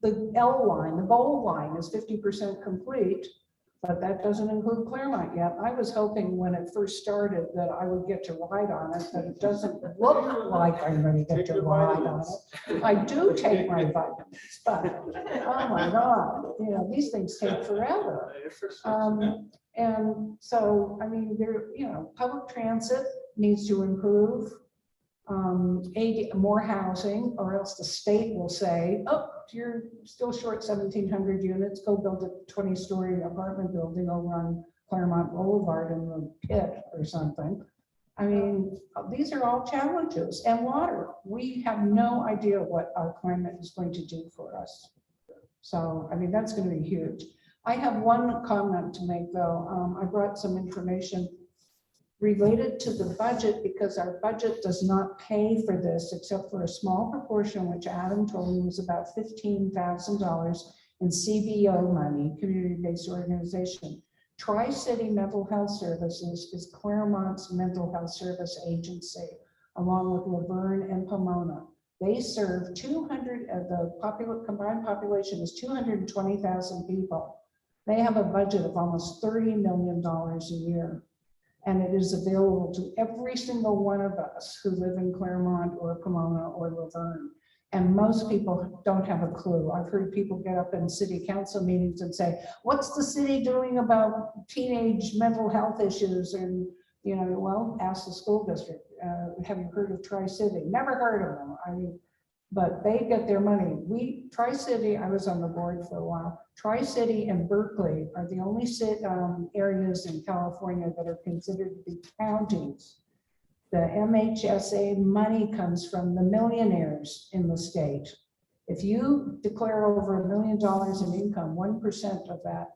Speaker 3: the L line, the gold line is 50% complete, but that doesn't include Claremont yet. I was hoping when it first started that I would get to ride on it, but it doesn't look like I'm going to get to ride on it. I do take my vitamins, but oh my God, these things take forever. And so, I mean, public transit needs to improve, more housing, or else the state will say, oh, you're still short 1,700 units, go build a 20-story apartment building over on Claremont Boulevard in the pit or something. I mean, these are all challenges, and water. We have no idea what our climate is going to do for us. So, I mean, that's going to be huge. I have one comment to make, though. I brought some information related to the budget, because our budget does not pay for this except for a small proportion, which Adam told me was about $15,000 in CBO money, community-based organization. Tri-City Mental Health Services is Claremont's mental health service agency, along with Laverne and Pomona. They serve 200 of the combined population is 220,000 people. They have a budget of almost $30 million a year. And it is available to every single one of us who live in Claremont or Pomona or Laverne. And most people don't have a clue. I've heard people get up in city council meetings and say, what's the city doing about teenage mental health issues? And, you know, well, ask the school district. Have you heard of Tri-City? Never heard of them. I mean, but they get their money. Tri-City, I was on the board for a while. Tri-City and Berkeley are the only areas in California that are considered to be counties. The MHSA money comes from the millionaires in the state. If you declare over $1 million in income, 1% of that,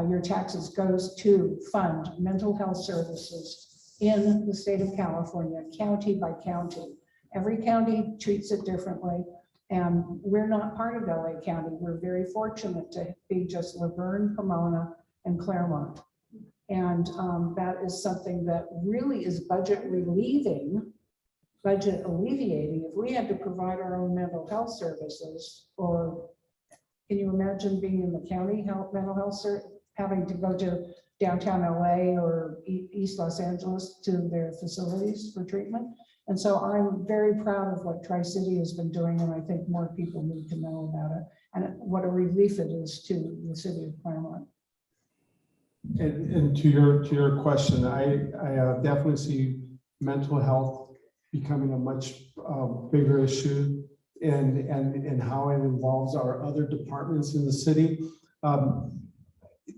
Speaker 3: your taxes goes to fund mental health services in the state of California, county by county. Every county treats it differently, and we're not part of LA County. We're very fortunate to be just Laverne, Pomona, and Claremont. And that is something that really is budget alleviating. If we had to provide our own mental health services, or can you imagine being in the county mental health service, having to go to downtown LA or East Los Angeles to their facilities for treatment? And so I'm very proud of what Tri-City has been doing, and I think more people need to know about it, and what a relief it is to the city of Claremont.
Speaker 4: And to your question, I definitely see mental health becoming a much bigger issue, and how it involves our other departments in the city. One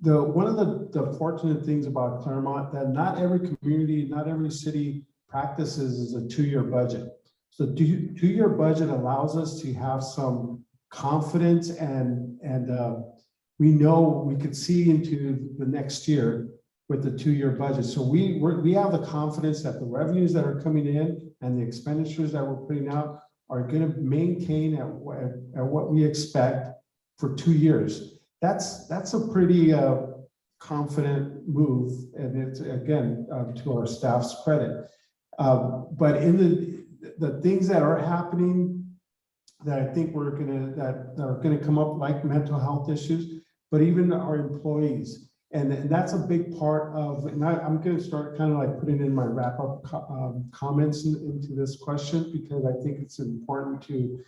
Speaker 4: of the fortunate things about Claremont, that not every community, not every city practices is a 2-year budget. So 2-year budget allows us to have some confidence, and we know we could see into the next year with the 2-year budget. So we have the confidence that the revenues that are coming in and the expenditures that we're putting out are going to maintain at what we expect for 2 years. That's a pretty confident move, and it's, again, to our staff's credit. But in the things that are happening that I think that are gonna come up, like mental health issues, but even our employees, and that's a big part of. And I'm going to start kind of like putting in my wrap up comments into this question, because I think it's important to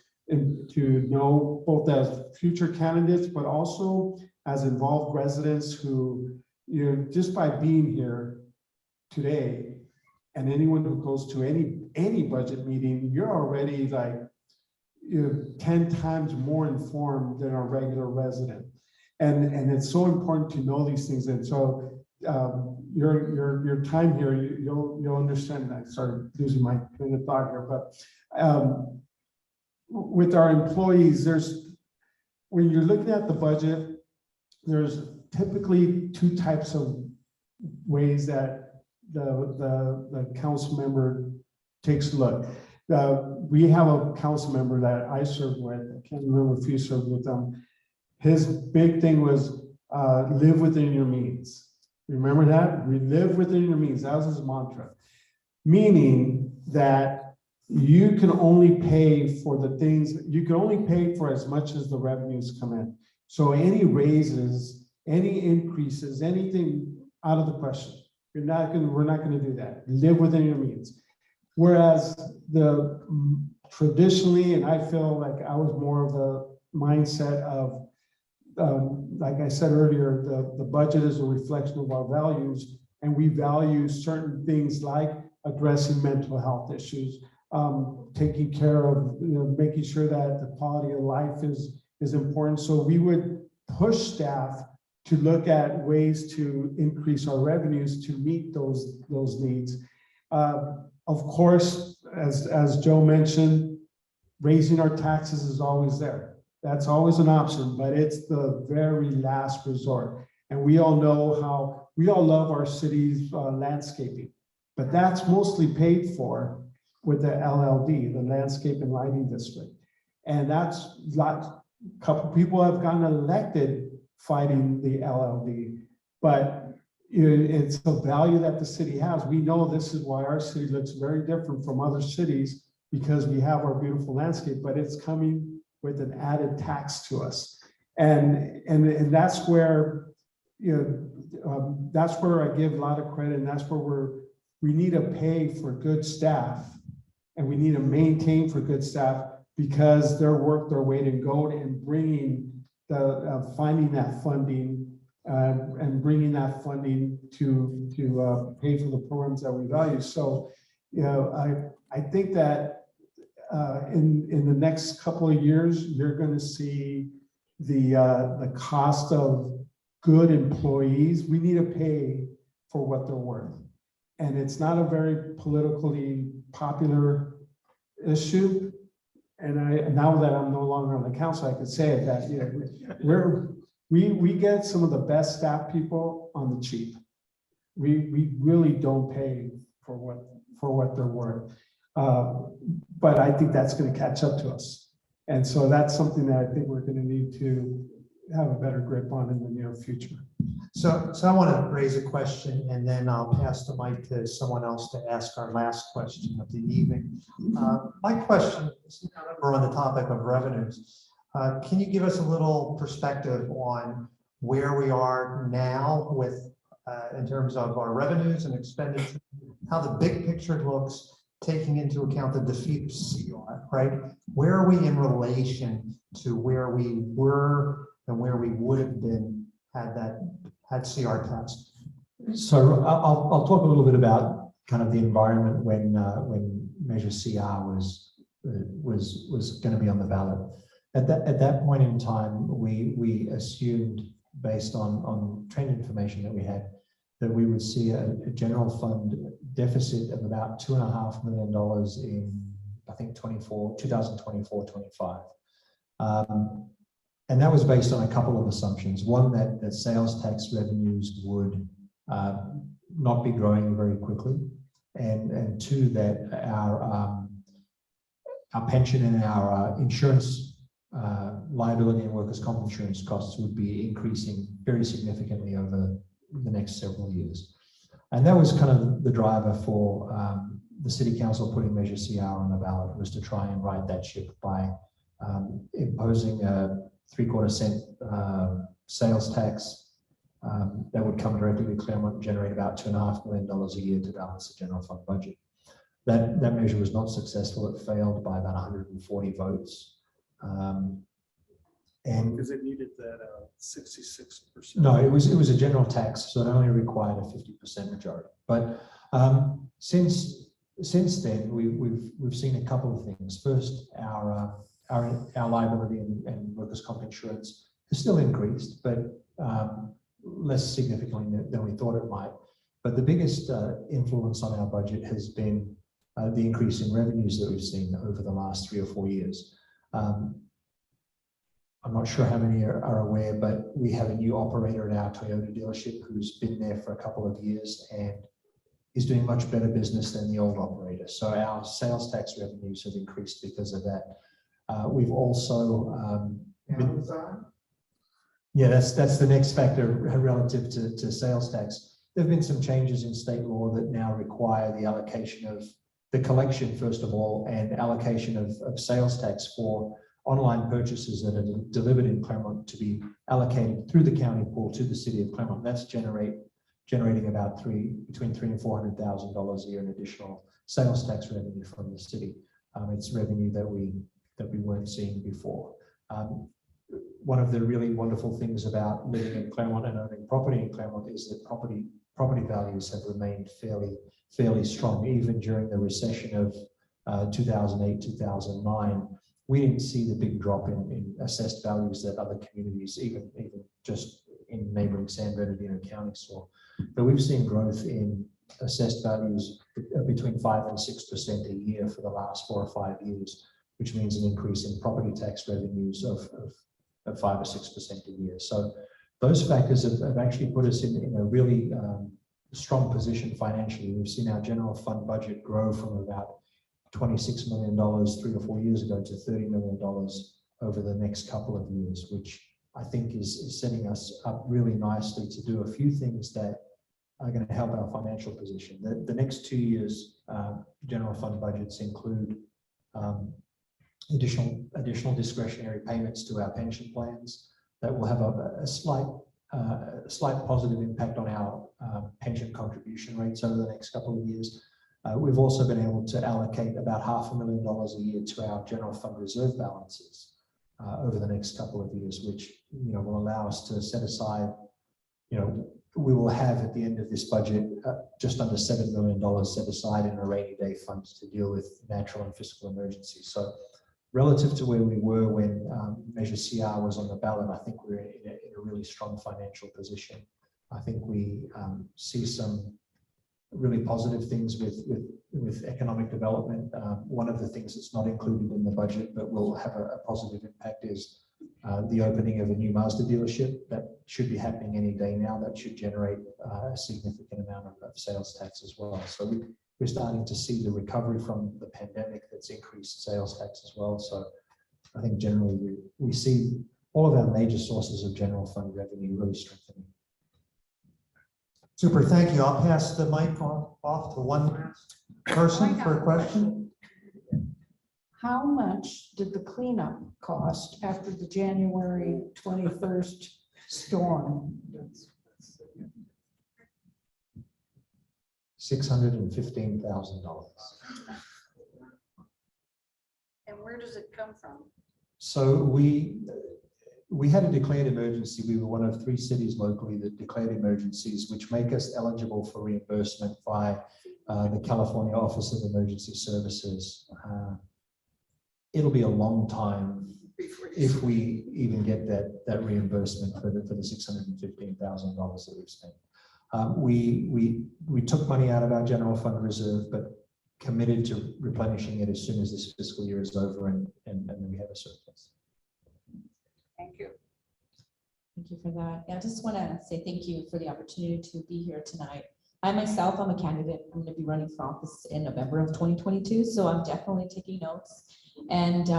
Speaker 4: know, both as future candidates, but also as involved residents who, you know, just by being here today. And anyone who goes to any budget meeting, you're already like, 10 times more informed than our regular resident. And it's so important to know these things. And so your time here, you'll understand. I started losing my train of thought here, but with our employees, when you're looking at the budget, there's typically 2 types of ways that the council member takes a look. We have a council member that I served with. I can't remember if you served with them. His big thing was live within your means. Remember that? We live within your means. That was his mantra. Meaning that you can only pay for the things, you can only pay for as much as the revenues come in. So any raises, any increases, anything out of the question. We're not going to do that. Live within your means. Whereas traditionally, and I feel like I was more of the mindset of, like I said earlier, the budget is a reflection of our values, and we value certain things like addressing mental health issues, taking care of, making sure that the quality of life is important. So we would push staff to look at ways to increase our revenues to meet those needs. Of course, as Joe mentioned, raising our taxes is always there. That's always an option, but it's the very last resort. And we all know how, we all love our city's landscaping, but that's mostly paid for with the LLD, the Landscape and Lighting District. And that's a couple people have gotten elected fighting the LLD, but it's the value that the city has. We know this is why our city looks very different from other cities, because we have our beautiful landscape, but it's coming with an added tax to us. And that's where, that's where I give a lot of credit, and that's where we need to pay for good staff, and we need to maintain for good staff, because they're worth their weight in gold in bringing finding that funding and bringing that funding to pay for the programs that we value. So, I think that in the next couple of years, you're going to see the cost of good employees. We need to pay for what they're worth, and it's not a very politically popular issue. And now that I'm no longer on the council, I could say it, that we get some of the best staff people on the cheap. We really don't pay for what they're worth. But I think that's going to catch up to us. And so that's something that I think we're going to need to have a better grip on in the near future.
Speaker 13: So I want to raise a question, and then I'll pass the mic to someone else to ask our last question of the evening. My question is, we're on the topic of revenues. Can you give us a little perspective on where we are now with, in terms of our revenues and expenditure, how the big picture looks, taking into account the defeat of CR, right? Where are we in relation to where we were and where we would have been had CR passed?
Speaker 5: So I'll talk a little bit about kind of the environment when Measure CR was going to be on the ballot. At that point in time, we assumed, based on trend information that we had, that we would see a general fund deficit of about $2.5 million in, I think, 2024-25. And that was based on a couple of assumptions. One, that sales tax revenues would not be growing very quickly. And two, that our pension and our insurance liability and workers' comp insurance costs would be increasing very significantly over the next several years. And that was kind of the driver for the city council putting Measure CR on the ballot, was to try and right that ship by imposing a 3/4 cent sales tax that would come directly to Claremont and generate about $2.5 million a year to balance the general fund budget. That measure was not successful. It failed by about 140 votes. And
Speaker 4: because it needed that 66%.
Speaker 5: No, it was a general tax, so it only required a 50% majority. But since then, we've seen a couple of things. First, our liability and workers' comp insurance has still increased, but less significantly than we thought it might. But the biggest influence on our budget has been the increase in revenues that we've seen over the last 3 or 4 years. I'm not sure how many are aware, but we have a new operator at our Toyota dealership who's been there for a couple of years and is doing much better business than the old operator. So our sales tax revenues have increased because of that. We've also yeah, that's the next factor relative to sales tax. There have been some changes in state law that now require the allocation of the collection, first of all, and allocation of sales tax for online purchases that are delivered in Claremont to be allocated through the county pool to the city of Claremont. That's generating about between $300,000 and $400,000 a year in additional sales tax revenue from the city. It's revenue that we weren't seeing before. One of the really wonderful things about living in Claremont and owning property in Claremont is that property values have remained fairly strong, even during the recession of 2008, 2009. We didn't see the big drop in assessed values that other communities, even just in neighboring San Bernardino County saw. But we've seen growth in assessed values between 5 and 6% a year for the last 4 or 5 years, which means an increase in property tax revenues of 5 or 6% a year. So those factors have actually put us in a really strong position financially. We've seen our general fund budget grow from about $26 million 3 or 4 years ago to $30 million over the next couple of years, which I think is setting us up really nicely to do a few things that are going to help our financial position. The next 2 years, general fund budgets include additional discretionary payments to our pension plans that will have a slight positive impact on our pension contribution rates over the next couple of years. We've also been able to allocate about $500,000 a year to our general fund reserve balances over the next couple of years, which will allow us to set aside. We will have at the end of this budget just under $7 million set aside in a rainy day fund to deal with natural and fiscal emergencies. So relative to where we were when Measure CR was on the ballot, I think we're in a really strong financial position. I think we see some really positive things with economic development. One of the things that's not included in the budget but will have a positive impact is the opening of a new Mazda dealership that should be happening any day now. That should generate a significant amount of sales tax as well. So we're starting to see the recovery from the pandemic that's increased sales tax as well. So I think generally we see all of our major sources of general fund revenue really strengthening.
Speaker 13: Super, thank you. I'll pass the mic off to one last person for a question.
Speaker 3: How much did the cleanup cost after the January 21st storm?
Speaker 5: $615,000.
Speaker 7: And where does it come from?
Speaker 5: So we had a declared emergency. We were one of 3 cities locally that declared emergencies, which make us eligible for reimbursement by the California Office of Emergency Services. It'll be a long time if we even get that reimbursement for the $615,000 that we've spent. We took money out of our general fund reserve, but committed to replenishing it as soon as this fiscal year is over, and then we have a surplus.
Speaker 7: Thank you.
Speaker 8: Thank you for that. Yeah, I just want to say thank you for the opportunity to be here tonight. I myself, I'm a candidate. I'm going to be running for office in November of 2022, so I'm definitely taking notes. And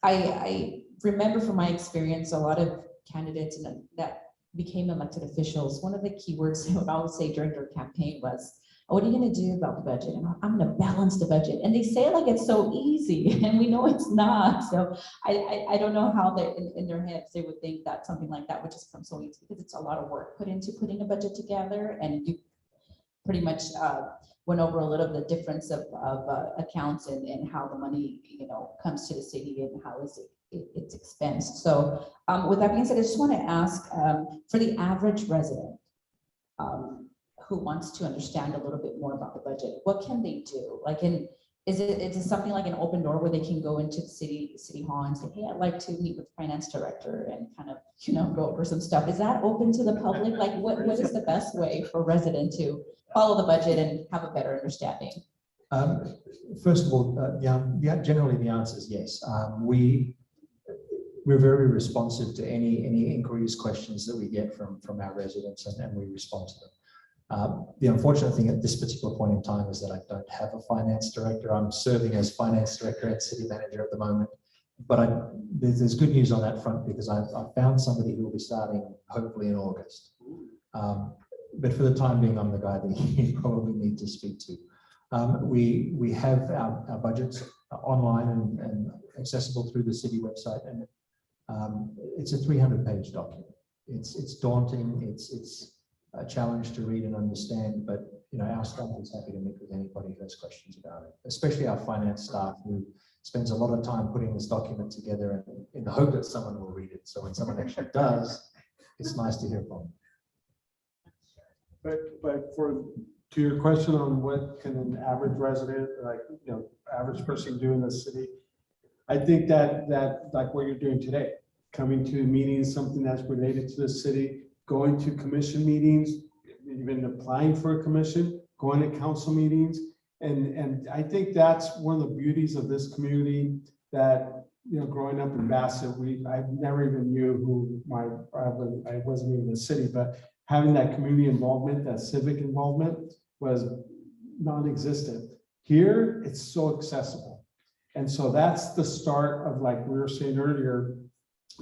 Speaker 8: I remember from my experience, a lot of candidates that became elected officials, one of the keywords they would always say during their campaign was, oh, what are you going to do about the budget? And I'm going to balance the budget. And they say it like it's so easy, and we know it's not. So I don't know how they in their heads they would think that something like that would just come so easy, because it's a lot of work put into putting a budget together. And you pretty much went over a little of the difference of accounts and how the money comes to the city and how it's expensed. So with that being said, I just want to ask for the average resident who wants to understand a little bit more about the budget, what can they do? Like, is it something like an open door where they can go into the city hall and say, hey, I'd like to meet with the finance director and kind of go over some stuff? Is that open to the public? Like, what is the best way for a resident to follow the budget and have a better understanding?
Speaker 5: First of all, generally the answer is yes. We're very responsive to any inquiries, questions that we get from our residents, and we respond to them. The unfortunate thing at this particular point in time is that I don't have a finance director. I'm serving as finance director and city manager at the moment, but there's good news on that front, because I've found somebody who will be starting hopefully in August. But for the time being, I'm the guy that you probably need to speak to. We have our budgets online and accessible through the city website, and it's a 300-page document. It's daunting. It's a challenge to read and understand, but our staff is happy to meet with anybody who has questions about it, especially our finance staff, who spends a lot of time putting this document together in the hope that someone will read it. So when someone actually does, it's nice to hear from them.
Speaker 4: But to your question on what can an average resident, average person do in the city, I think that like what you're doing today, coming to meetings, something that's related to the city, going to commission meetings, even applying for a commission, going to council meetings. And I think that's one of the beauties of this community that, you know, growing up in Bassett, I never even knew who I wasn't even in the city, but having that community involvement, that civic involvement was non-existent. Here, it's so accessible. And so that's the start of, like we were saying earlier,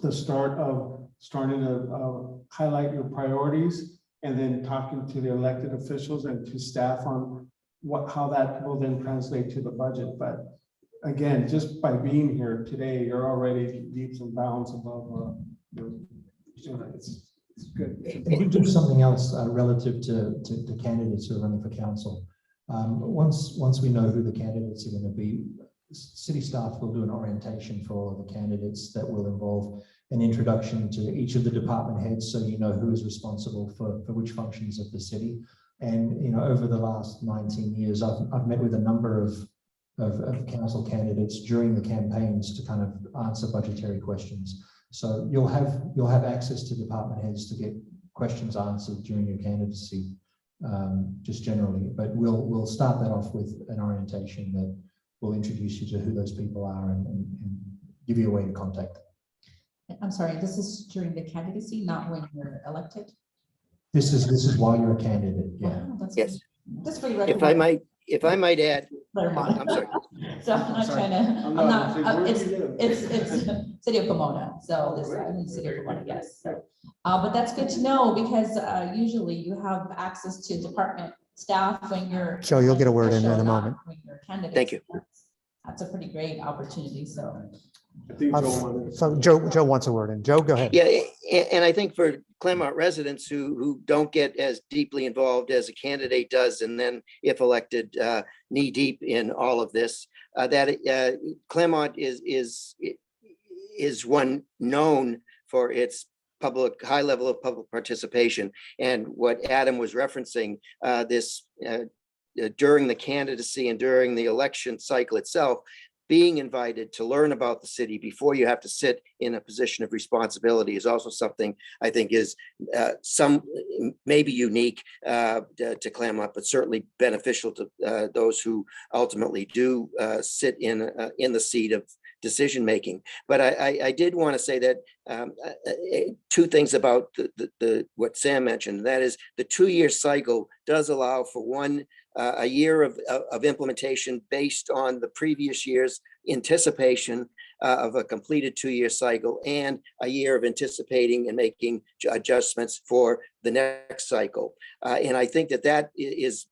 Speaker 4: the start of starting to highlight your priorities and then talking to the elected officials and to staff on how that will then translate to the budget. But again, just by being here today, you're already leaps and bounds above, it's good.
Speaker 5: We do something else relative to candidates who are running for council. Once we know who the candidates are going to be, city staff will do an orientation for all of the candidates that will involve an introduction to each of the department heads, so you know who is responsible for which functions of the city. And you know, over the last 19 years, I've met with a number of council candidates during the campaigns to kind of answer budgetary questions. So you'll have access to department heads to get questions answered during your candidacy, just generally. But we'll start that off with an orientation that will introduce you to who those people are and give you a way to contact them.
Speaker 8: I'm sorry, this is during the candidacy, not when you're elected?
Speaker 5: This is while you're a candidate, yeah.
Speaker 8: Oh, that's
Speaker 6: Yes.
Speaker 8: That's pretty.
Speaker 6: If I might add,
Speaker 8: Claremont.
Speaker 6: I'm sorry.
Speaker 8: So I'm not trying to, I'm not, it's city of Pomona, so this, I'm in the city of Pomona, yes. So, but that's good to know, because usually you have access to department staff when you're.
Speaker 1: Joe, you'll get a word in
Speaker 8: official,
Speaker 1: a
Speaker 8: not
Speaker 1: moment.
Speaker 8: when you're a candidate.
Speaker 6: Thank you.
Speaker 8: That's a pretty great opportunity, so.
Speaker 4: I think Joe wanted.
Speaker 1: So Joe wants a word in. Joe, go ahead.
Speaker 6: Yeah, and I think for Claremont residents who don't get as deeply involved as a candidate does, and then if elected, knee deep in all of this, that Claremont is one known for its high level of public participation. And what Adam was referencing, during the candidacy and during the election cycle itself, being invited to learn about the city before you have to sit in a position of responsibility is also something I think is maybe unique to Claremont, but certainly beneficial to those who ultimately do sit in the seat of decision making. But I did want to say that two things about what Sam mentioned. That is, the 2-year cycle does allow for a year of implementation based on the previous year's anticipation of a completed 2-year cycle, and a year of anticipating and making adjustments for the next cycle. And I think that is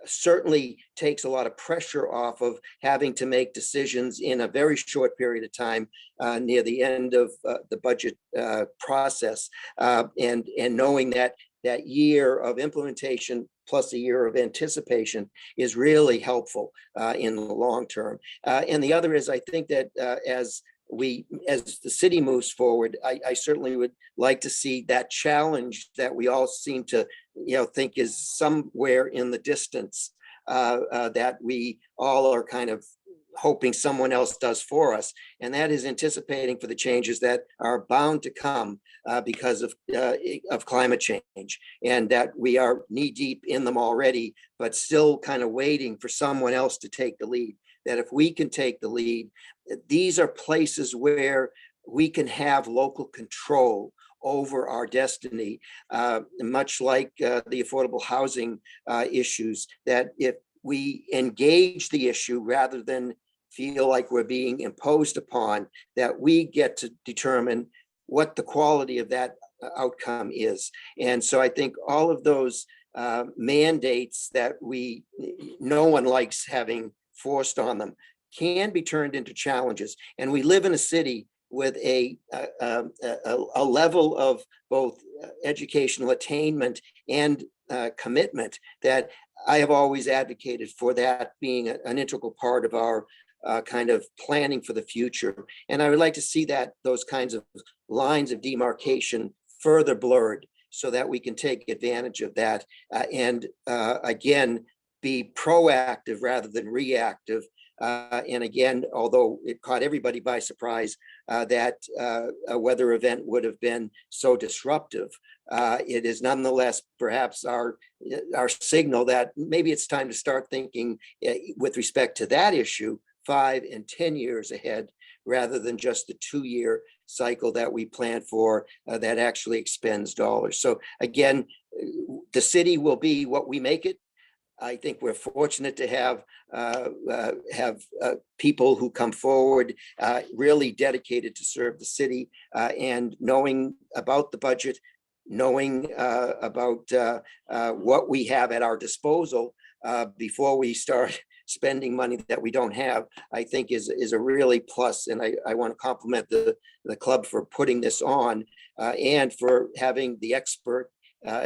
Speaker 6: certainly takes a lot of pressure off of having to make decisions in a very short period of time near the end of the budget process, and knowing that year of implementation plus a year of anticipation is really helpful in the long term. And the other is, I think that as the city moves forward, I certainly would like to see that challenge that we all seem to think is somewhere in the distance, that we all are kind of hoping someone else does for us, and that is anticipating for the changes that are bound to come because of climate change, and that we are knee deep in them already, but still kind of waiting for someone else to take the lead. That if we can take the lead, these are places where we can have local control over our destiny, much like the affordable housing issues, that if we engage the issue rather than feel like we're being imposed upon, that we get to determine what the quality of that outcome is. And so I think all of those mandates that no one likes having forced on them can be turned into challenges. And we live in a city with a level of both educational attainment and commitment that I have always advocated for, that being an integral part of our kind of planning for the future. And I would like to see those kinds of lines of demarcation further blurred so that we can take advantage of that and again, be proactive rather than reactive And again, although it caught everybody by surprise, that a weather event would have been so disruptive, it is nonetheless perhaps our signal that maybe it's time to start thinking with respect to that issue 5 and 10 years ahead, rather than just the 2-year cycle that we plan for that actually expends dollars. So again, the city will be what we make it. I think we're fortunate to have people who come forward really dedicated to serve the city, and knowing about the budget, knowing about what we have at our disposal before we start spending money that we don't have, I think is a really plus. And I want to compliment the club for putting this on and for having the expert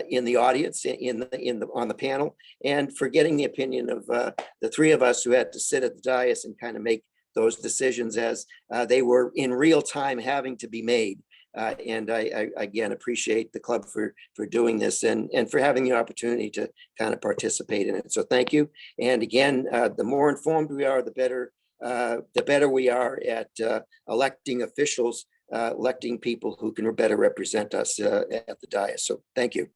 Speaker 6: in the audience, on the panel, and for getting the opinion of the 3 of us who had to sit at the dais and kind of make those decisions as they were in real time having to be made. And I again appreciate the club for doing this and for having the opportunity to kind of participate in it. So thank you. And again, the more informed we are, the better we are at electing officials, electing people who can better represent us at the dais. So thank you.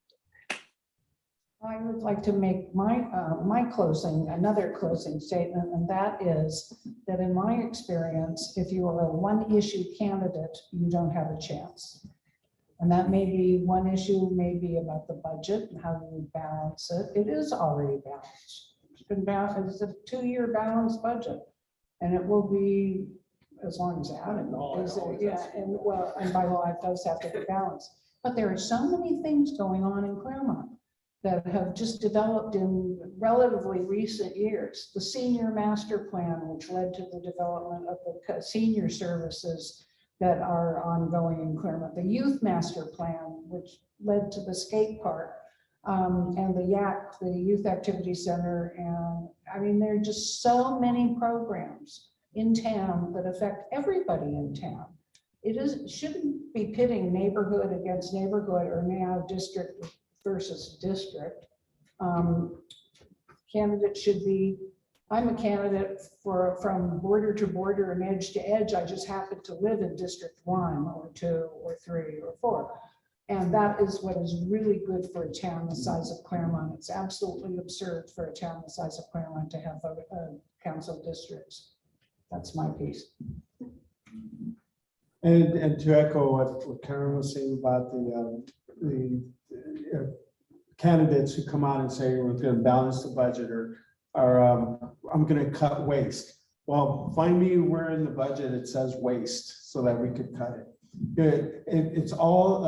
Speaker 3: I would like to make another closing statement, and that is that in my experience, if you are a one-issue candidate, you don't have a chance. And that may be one issue, maybe about the budget and how you balance it. It is already balanced. It's been balanced. It's a 2-year balanced budget, and it will be as long as Adam is there. Yeah, and by law, it does have to be balanced. But there are so many things going on in Claremont that have just developed in relatively recent years. The senior master plan, which led to the development of the senior services that are ongoing in Claremont. The youth master plan, which led to the skate park, and the YAC, the Youth Activity Center. And I mean, there are just so many programs in town that affect everybody in town. Shouldn't be pitting neighborhood against neighborhood or now district versus district. Candidates should be, I'm a candidate from border to border and edge to edge. I just happen to live in District 1 or 2 or 3 or 4. And that is what is really good for a town the size of Claremont. It's absolutely absurd for a town the size of Claremont to have a council districts. That's my piece.
Speaker 4: And to echo what Karen was saying about the candidates who come out and say we're going to balance the budget or I'm going to cut waste. Well, find me where in the budget it says waste so that we could cut it. It's all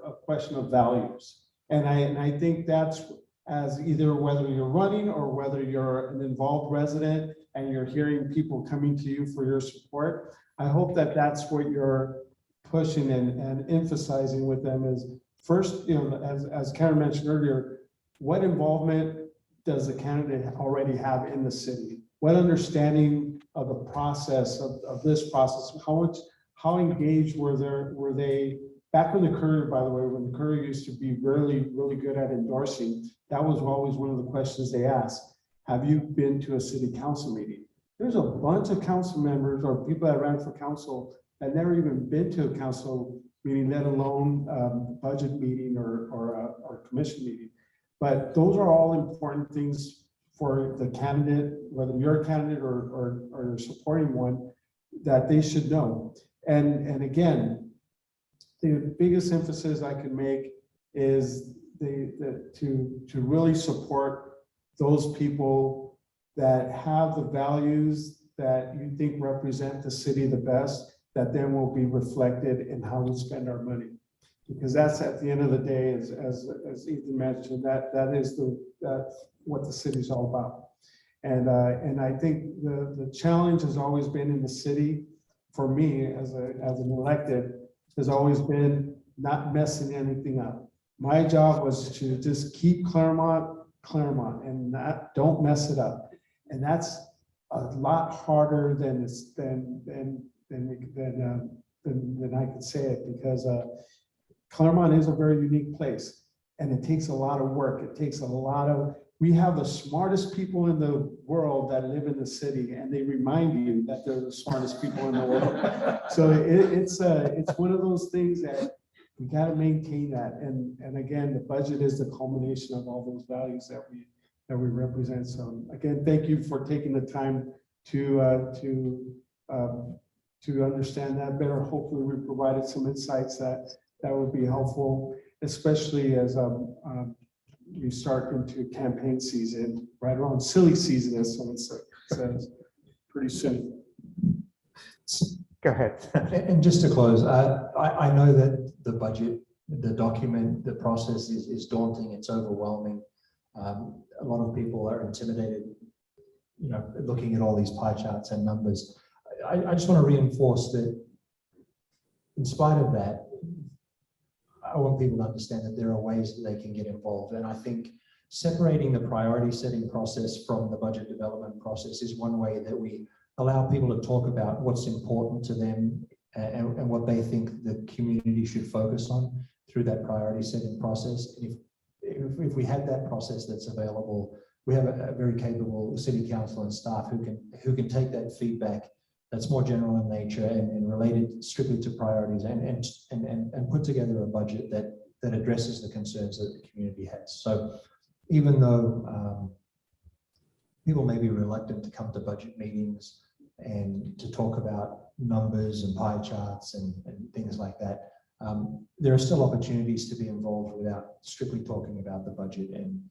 Speaker 4: a question of values. And I think that's as either whether you're running or whether you're an involved resident and you're hearing people coming to you for your support. I hope that that's what you're pushing and emphasizing with them is first, as Karen mentioned earlier, what involvement does the candidate already have in the city? What understanding of the process of this process? How engaged were they back when the Courier, by the way, when the Courier used to be really, really good at endorsing, that was always one of the questions they asked. Have you been to a city council meeting? There's a bunch of council members or people that ran for council that never even been to a council meeting, let alone budget meeting or commission meeting. But those are all important things for the candidate, whether you're a candidate or you're supporting one, that they should know. And again, the biggest emphasis I can make is to really support those people that have the values that you think represent the city the best, that then will be reflected in how we spend our money. Because that's at the end of the day, as Ethan mentioned, that's what the city's all about. And I think the challenge has always been in the city, for me as an elected, has always been not messing anything up. My job was to just keep Claremont and don't mess it up. And that's a lot harder than I could say it, because Claremont is a very unique place and it takes a lot of work. It takes a lot of we have the smartest people in the world that live in the city, and they remind you that they're the smartest people in the world. So it's one of those things that we got to maintain that. And again, the budget is the culmination of all those values that we represent. So again, thank you for taking the time to understand that better. Hopefully we provided some insights that would be helpful, especially as we start into campaign season, right around silly season, as someone says, pretty soon.
Speaker 1: Go ahead.
Speaker 5: And just to close, I know that the budget, the document, the process is daunting, it's overwhelming. A lot of people are intimidated, you know, looking at all these pie charts and numbers. I just want to reinforce that in spite of that, I want people to understand that there are ways that they can get involved. And I think separating the priority setting process from the budget development process is one way that we allow people to talk about what's important to them and what they think the community should focus on through that priority setting process. And if we have that process that's available, we have a very capable city council and staff who can take that feedback that's more general in nature and related strictly to priorities and put together a budget that addresses the concerns that the community has. So even though people may be reluctant to come to budget meetings and to talk about numbers and pie charts and things like that, there are still opportunities to be involved without strictly talking about the budget, and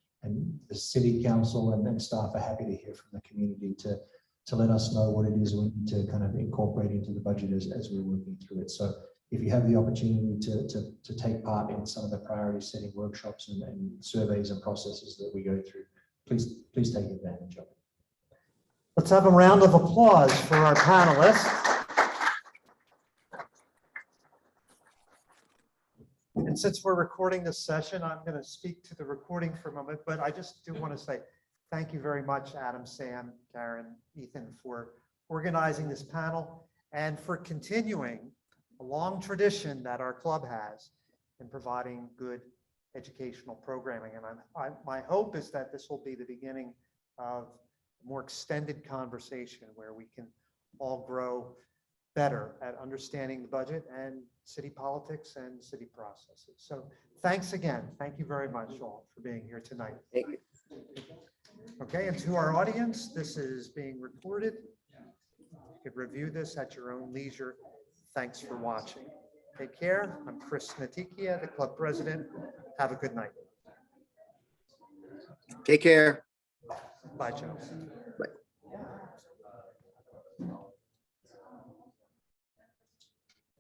Speaker 5: the city council and staff are happy to hear from the community to let us know what it is we need to kind of incorporate into the budget as we're working through it. So if you have the opportunity to take part in some of the priority setting workshops and surveys and processes that we go through, please take advantage of it.
Speaker 1: Let's have a round of applause for our panelists. And since we're recording this session, I'm going to speak to the recording for a moment, but I just do want to say thank you very much, Adam, Sam, Karen, Ethan, for organizing this panel and for continuing a long tradition that our club has in providing good educational programming. And my hope is that this will be the beginning of a more extended conversation where we can all grow better at understanding the budget and city politics and city processes. So thanks again. Thank you very much all for being here tonight.
Speaker 6: Thank you.
Speaker 1: Okay, and to our audience, this is being recorded. You could review this at your own leisure. Thanks for watching. Take care. I'm Chris Natikia, the club president. Have a good night.
Speaker 6: Take care.
Speaker 1: Bye, Joe.
Speaker 6: Bye.